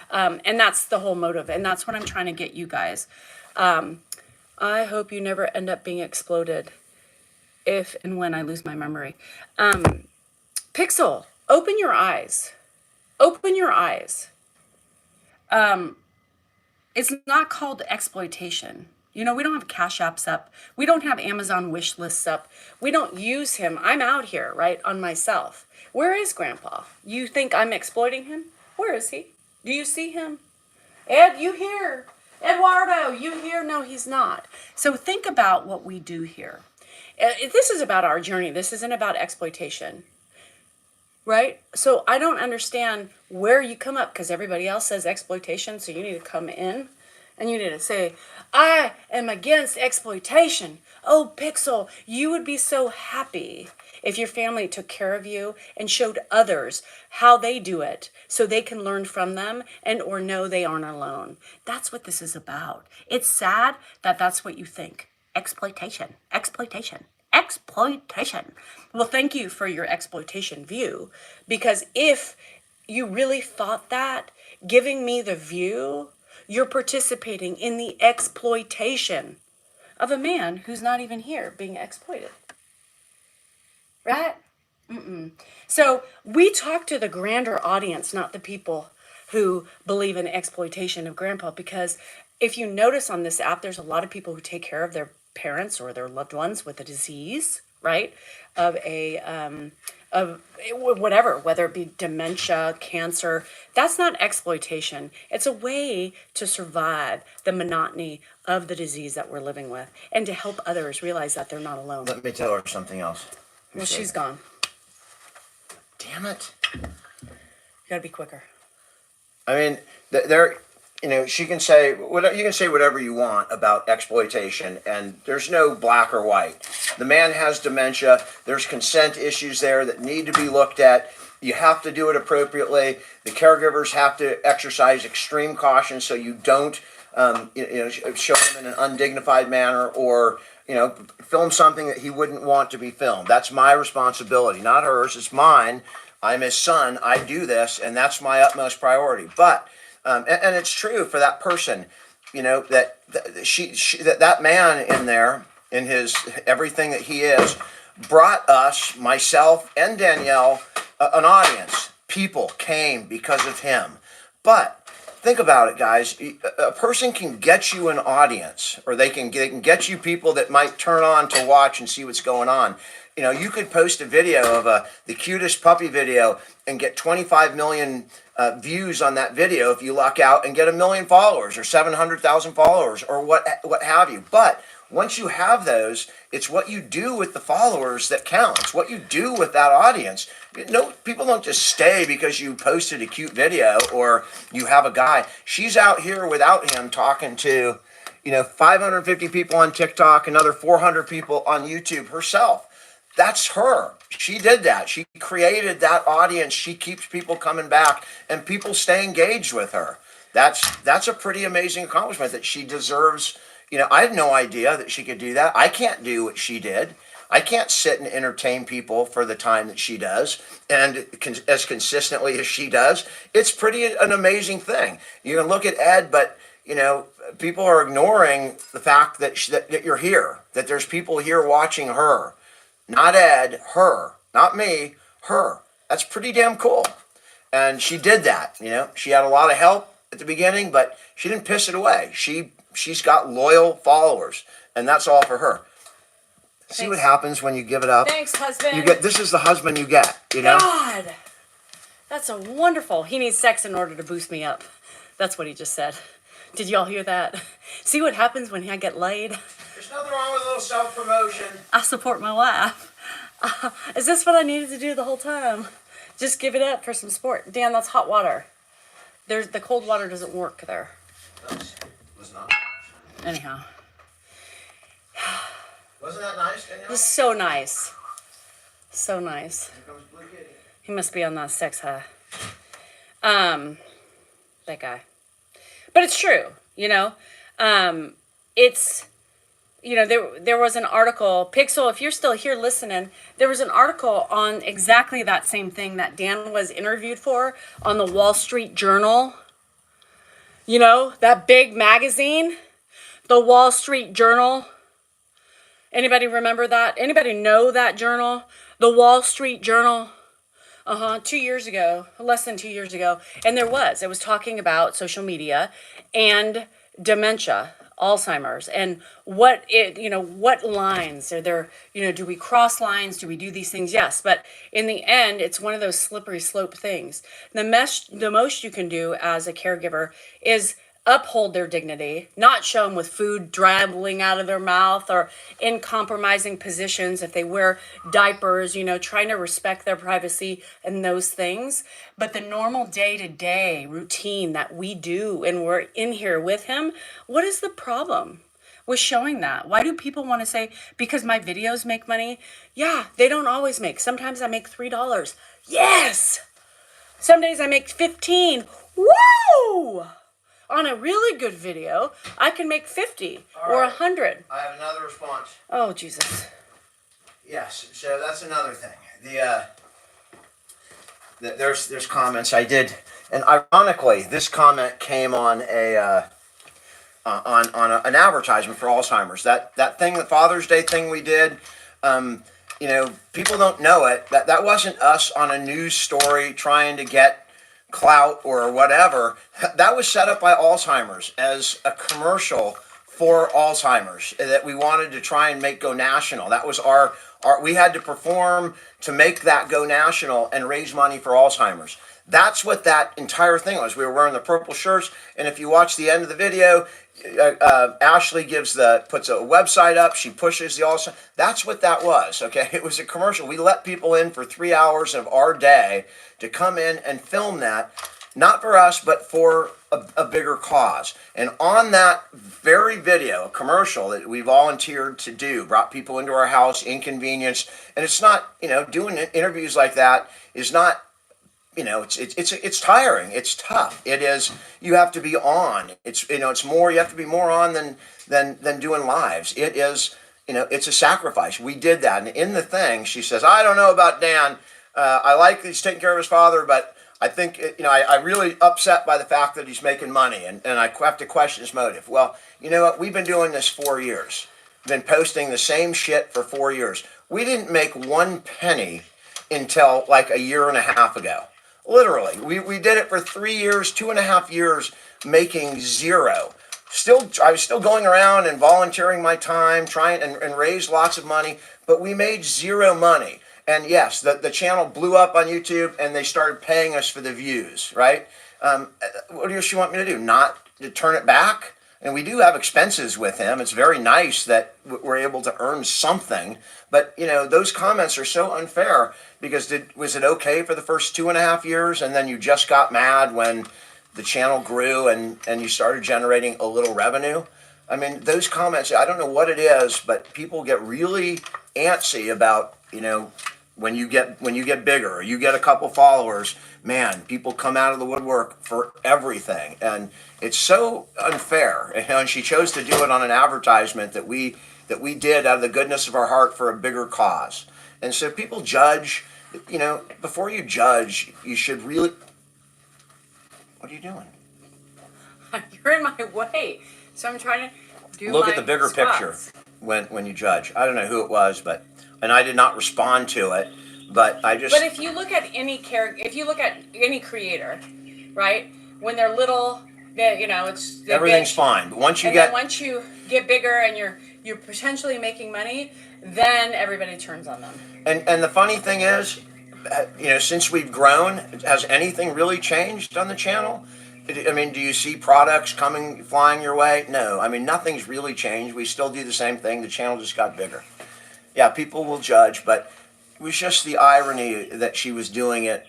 And that's the whole motive. And that's what I'm trying to get you guys. I hope you never end up being exploded if and when I lose my memory. Pixel, open your eyes. Open your eyes. It's not called exploitation. You know, we don't have Cash Apps up. We don't have Amazon wish lists up. We don't use him. I'm out here, right, on myself. Where is Grandpa? You think I'm exploiting him? Where is he? Do you see him? Ed, you here? Eduardo, you here? No, he's not. So think about what we do here. This is about our journey. This isn't about exploitation. Right? So I don't understand where you come up, because everybody else says exploitation, so you need to come in and you need to say, I am against exploitation. Oh, Pixel, you would be so happy if your family took care of you and showed others how they do it so they can learn from them and or know they aren't alone. That's what this is about. It's sad that that's what you think. Exploitation, exploitation. Exploitation. Well, thank you for your exploitation view, because if you really thought that, giving me the view, you're participating in the exploitation of a man who's not even here being exploited. Right? So we talk to the grander audience, not the people who believe in exploitation of Grandpa, because if you notice on this app, there's a lot of people who take care of their parents or their loved ones with a disease, right? Of whatever, whether it be dementia, cancer. That's not exploitation. It's a way to survive the monotony of the disease that we're living with and to help others realize that they're not alone. Let me tell her something else. Well, she's gone. Damn it. You gotta be quicker. I mean, there, you know, she can say whatever, you can say whatever you want about exploitation, and there's no black or white. The man has dementia. There's consent issues there that need to be looked at. You have to do it appropriately. The caregivers have to exercise extreme caution so you don't show him in an undignified manner, or film something that he wouldn't want to be filmed. That's my responsibility, not hers. It's mine. I'm his son. I do this, and that's my utmost priority. But and it's true for that person, that man in there, in his everything that he is, brought us, myself and Danielle, an audience. People came because of him. But think about it, guys. A person can get you an audience, or they can get you people that might turn on to watch and see what's going on. You could post a video of the cutest puppy video and get 25 million views on that video if you luck out, and get 1 million followers or 700,000 followers or what have you. But once you have those, it's what you do with the followers that counts. What you do with that audience. People don't just stay because you posted a cute video or you have a guy. She's out here without him talking to, 550 people on TikTok, another 400 people on YouTube herself. That's her. She did that. She created that audience. She keeps people coming back, and people stay engaged with her. That's a pretty amazing accomplishment that she deserves. I had no idea that she could do that. I can't do what she did. I can't sit and entertain people for the time that she does, and as consistently as she does. It's an amazing thing. You can look at Ed, but people are ignoring the fact that you're here, that there's people here watching her. Not Ed, her. Not me, her. That's pretty damn cool. And she did that. She had a lot of help at the beginning, but she didn't piss it away. She's got loyal followers, and that's all for her. See Thanks. What happens when you give it up? Thanks, husband. This is the husband you get, God, that's a wonderful. He needs sex in order to boost me up. That's what he just said. Did y'all hear that? See what happens when I get laid? There's nothing wrong with a little self-promotion. I support my wife. Is this what I needed to do the whole time? Just give it up for some sport. Dan, that's hot water. The cold water doesn't work there. Was not. Anyhow. Wasn't that nice, Danielle? It was so nice. So nice. Here comes Blue Kitty. He must be on that sex high. That guy. But it's true, it's, there was an article, Pixel, if you're still here listening, there was an article on exactly that same thing that Dan was interviewed for on the Wall Street Journal. That big magazine, the Wall Street Journal. Anybody remember that? Anybody know that journal? The Wall Street Journal? 2 years ago, less than 2 years ago. And it was talking about social media and dementia, Alzheimer's, and what lines are there, do we cross lines? Do we do these things? Yes. But in the end, it's one of those slippery slope things. The most you can do as a caregiver is uphold their dignity, not show them with food dribbling out of their mouth or in compromising positions if they wear diapers, trying to respect their privacy and those things. But the normal day-to-day routine that we do, and we're in here with him, what is the problem with showing that? Why do people want to say, because my videos make money? Yeah, they don't always make. Sometimes I make $3. Yes! Some days I make 15. Woo! On a really good video, I can make 50 or 100. I have another response. Oh, Jesus. Yes, so that's another thing. There's comments I did, and ironically, this comment came on an advertisement for Alzheimer's. That thing, the Father's Day thing we did. People don't know it. That wasn't us on a news story trying to get clout or whatever. That was set up by Alzheimer's as a commercial for Alzheimer's that we wanted to try and make go national. That was our we had to perform to make that go national and raise money for Alzheimer's. That's what that entire thing was. We were wearing the purple shirts, and if you watch the end of the video, Ashley puts a website up. She pushes the Alzheimer's. That's what that was. Okay, it was a commercial. We let people in for 3 hours of our day to come in and film that, not for us, but for a bigger cause. And on that very video, a commercial that we volunteered to do, brought people into our house, inconvenienced, and it's not, doing interviews like that is not it's tiring. It's tough. It is. You have to be on. It's more. You have to be more on than doing lives. It is. It's a sacrifice. We did that, and in the thing, she says, "I don't know about Dan. I like that he's taking care of his father, but I think I really upset by the fact that he's making money, and I have to question his motive." Well, you know what? We've been doing this 4 years. Been posting the same shit for 4 years. We didn't make one penny until like a year and a half ago. Literally, we did it for 3 years, 2.5 years, making zero. I was still going around and volunteering my time, trying and raise lots of money, but we made zero money. And yes, the channel blew up on YouTube, and they started paying us for the views, right? What else you want me to do? Not to turn it back? And we do have expenses with him. It's very nice that we're able to earn something. But, those comments are so unfair because was it okay for the first 2.5 years, and then you just got mad when the channel grew and you started generating a little revenue? I mean, those comments, I don't know what it is, but people get really antsy about, when you get bigger or you get a couple followers, man, people come out of the woodwork for everything. And it's so unfair. And she chose to do it on an advertisement that we did out of the goodness of our heart for a bigger cause. And so people judge, before you judge, you should really... What are you doing? You're in my way. So I'm trying to do Look my at the bigger spots. picture when you judge. I don't know who it was, and I did not respond to it, but I just... But if you look at any character, if you look at any creator, right? When they're little, it's everything's fine. But once you get bigger and you're potentially making money, then everybody turns on them. And the funny thing is, since we've grown, has anything really changed on the channel? I mean, do you see products flying your way? No. I mean, nothing's really changed. We still do the same thing. The channel just got bigger. Yeah, people will judge, but it was just the irony that she was doing it,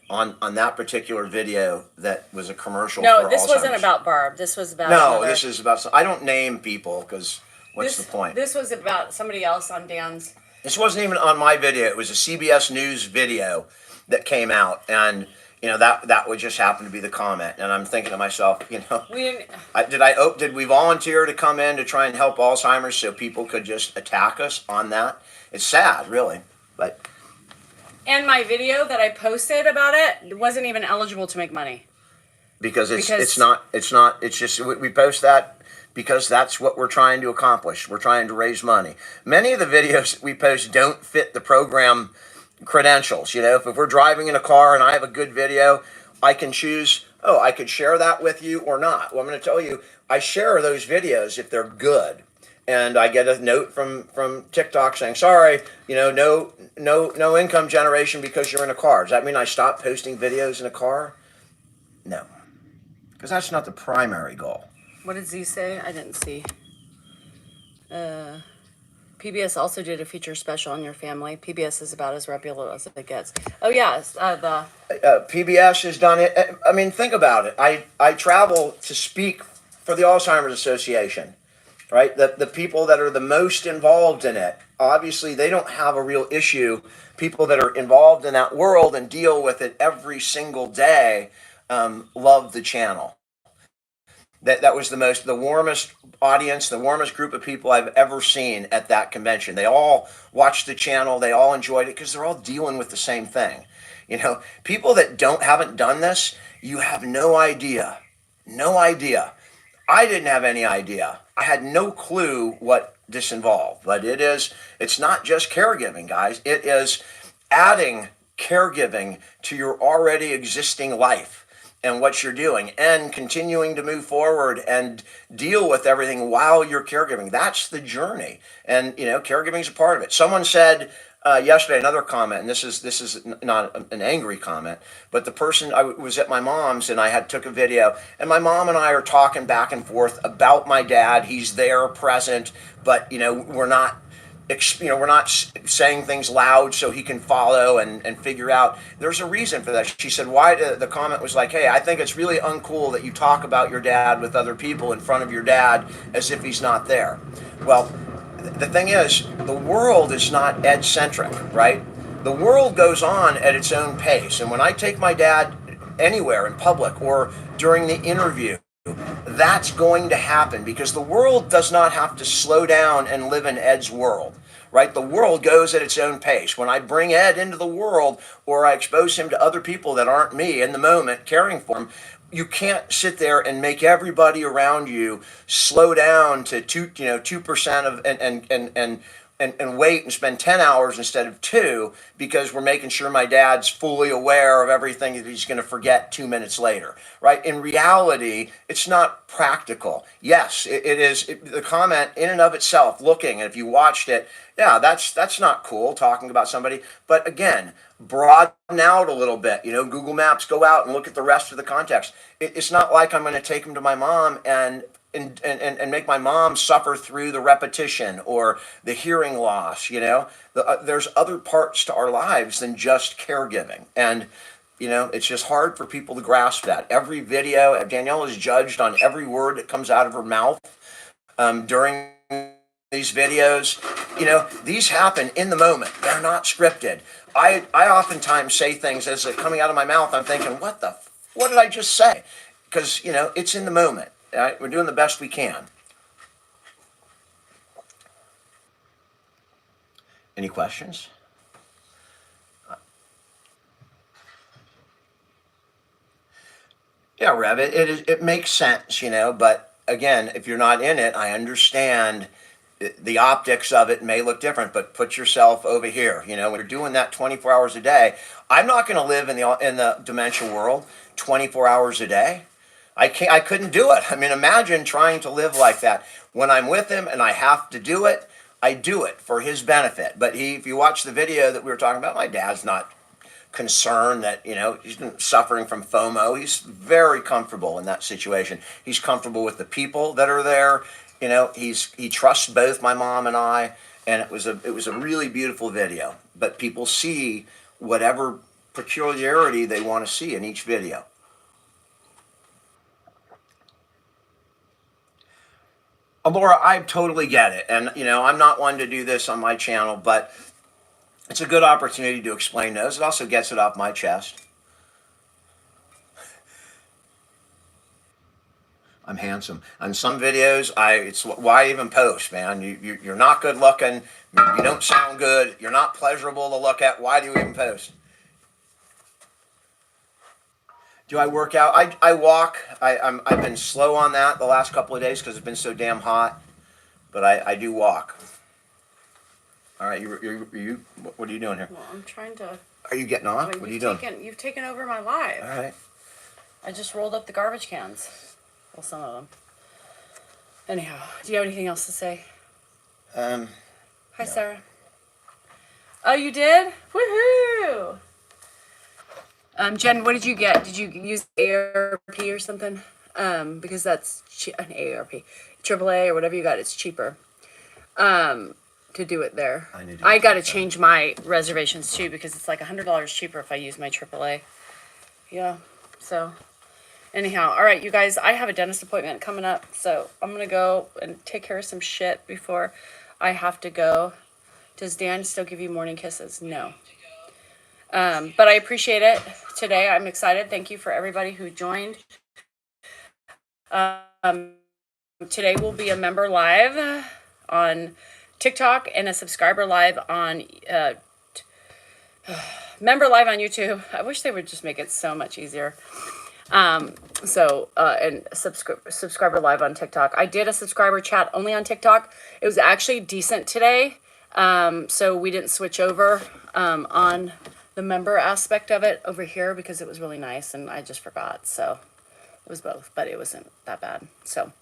on that particular video that was a commercial for No, this wasn't Alzheimer's. about Barb. This was about This is about... I don't name people because what's the point? This was about somebody else on Dan's... This wasn't even on my video. It was a CBS News video that came out, and that would just happen to be the comment. And I'm thinking to myself, We didn't... did we volunteer to come in to try and help Alzheimer's so people could just attack us on that? It's sad, really, but... And my video that I posted about it wasn't even eligible to make money. Because it's just we post that because that's what we're trying to accomplish. We're trying to raise money. Many of the videos we post don't fit the program credentials. If we're driving in a car and I have a good video, I can choose, I could share that with you or not. Well, I'm going to tell you, I share those videos if they're good. And I get a note from TikTok saying, sorry, no income generation because you're in a car. Does that mean I stop posting videos in a car? No. Because that's not the primary goal. What did Z say? I didn't see. PBS also did a feature special on your family. PBS is about as reputable as it gets. Oh, yeah. PBS has done it. I mean, think about it. I travel to speak for the Alzheimer's Association, right? The people that are the most involved in it, obviously, they don't have a real issue. People that are involved in that world and deal with it every single day love the channel. That was the warmest audience, the warmest group of people I've ever seen at that convention. They all watched the channel. They all enjoyed it because they're all dealing with the same thing. People that haven't done this, you have no idea. No idea. I didn't have any idea. I had no clue what this involved. But it's not just caregiving, guys. It is adding caregiving to your already existing life and what you're doing and continuing to move forward and deal with everything while you're caregiving. That's the journey. And, caregiving is a part of it. Someone said yesterday, another comment, and this is not an angry comment, but the person, I was at my mom's and I took a video, and my mom and I are talking back and forth about my dad. He's there, present, but, we're not saying things loud so he can follow and figure out. There's a reason for that. She said, why? The comment was like, hey, I think it's really uncool that you talk about your dad with other people in front of your dad as if he's not there. Well, the thing is, the world is not Ed-centric, right? The world goes on at its own pace. And when I take my dad anywhere in public or during the interview, that's going to happen because the world does not have to slow down and live in Ed's world, right? The world goes at its own pace. When I bring Ed into the world or I expose him to other people that aren't me in the moment caring for him, you can't sit there and make everybody around you slow down to 2% of and wait and spend 10 hours instead of 2 because we're making sure my dad's fully aware of everything that he's going to forget 2 minutes later, right? In reality, it's not practical. Yes, it is. The comment in and of itself, looking, and if you watched it, yeah, that's not cool talking about somebody. But again, broaden out a little bit. Google Maps, go out and look at the rest of the context. It's not like I'm going to take him to my mom and make my mom suffer through the repetition or the hearing loss. There's other parts to our lives than just caregiving. And, it's just hard for people to grasp that. Every video, Danielle is judged on every word that comes out of her mouth during these videos. These happen in the moment. They're not scripted. I oftentimes say things as they're coming out of my mouth. I'm thinking, what did I just say? Because, it's in the moment. Right? We're doing the best we can. Any questions? Yeah, Rev, it makes sense, but again, if you're not in it, I understand the optics of it may look different, but put yourself over here. When you're doing that 24 hours a day, I'm not going to live in the dementia world 24 hours a day. I couldn't do it. I mean, imagine trying to live like that. When I'm with him and I have to do it, I do it for his benefit. But if you watch the video that we were talking about, my dad's not concerned that, he's been suffering from FOMO. He's very comfortable in that situation. He's comfortable with the people that are there. He trusts both my mom and I, and it was a really beautiful video. But people see whatever peculiarity they want to see in each video. Laura, I totally get it. And, I'm not one to do this on my channel, but it's a good opportunity to explain those. It also gets it off my chest. I'm handsome. On some videos, it's why even post, man? You're not good looking. You don't sound good. You're not pleasurable to look at. Why do you even post? Do I work out? I walk. I've been slow on that the last couple of days because it's been so damn hot. But I do walk. All right, you what are you doing here? Well, I'm trying to. Are you getting off? Well, what are you doing? You've taken over my life. All right. I just rolled up the garbage cans. Well, some of them. Anyhow, do you have anything else to say? Hi, no. Sarah. Oh, you did? Woohoo! Jen, what did you get? Did you use ARP or something? Because that's an ARP, AAA or whatever you got. It's cheaper. To do it there. I got to change my reservations too because it's like $100 cheaper if I use my AAA. Yeah. So, anyhow, all right, you guys. I have a dentist appointment coming up, so I'm gonna go and take care of some shit before I have to go. Does Dan still give you morning kisses? No. But I appreciate it today. I'm excited. Thank you for everybody who joined. Today will be a member live on TikTok and a subscriber live on member live on YouTube. I wish they would just make it so much easier. And subscriber live on TikTok. I did a subscriber chat only on TikTok. It was actually decent today. So we didn't switch over on the member aspect of it over here because it was really nice and I just forgot. So it was both, but it wasn't that bad. So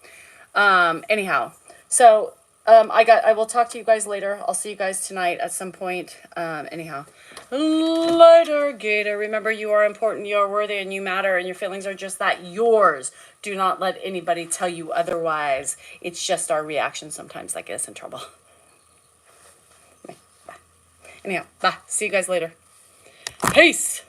anyhow, so I will talk to you guys later. I'll see you guys tonight at some point. Anyhow, later, Gator. Remember, you are important, you are worthy, and you matter, and your feelings are just that, yours. Do not let anybody tell you otherwise. It's just our reaction sometimes that get us in trouble. Bye. Anyhow, bye. See you guys later. Peace.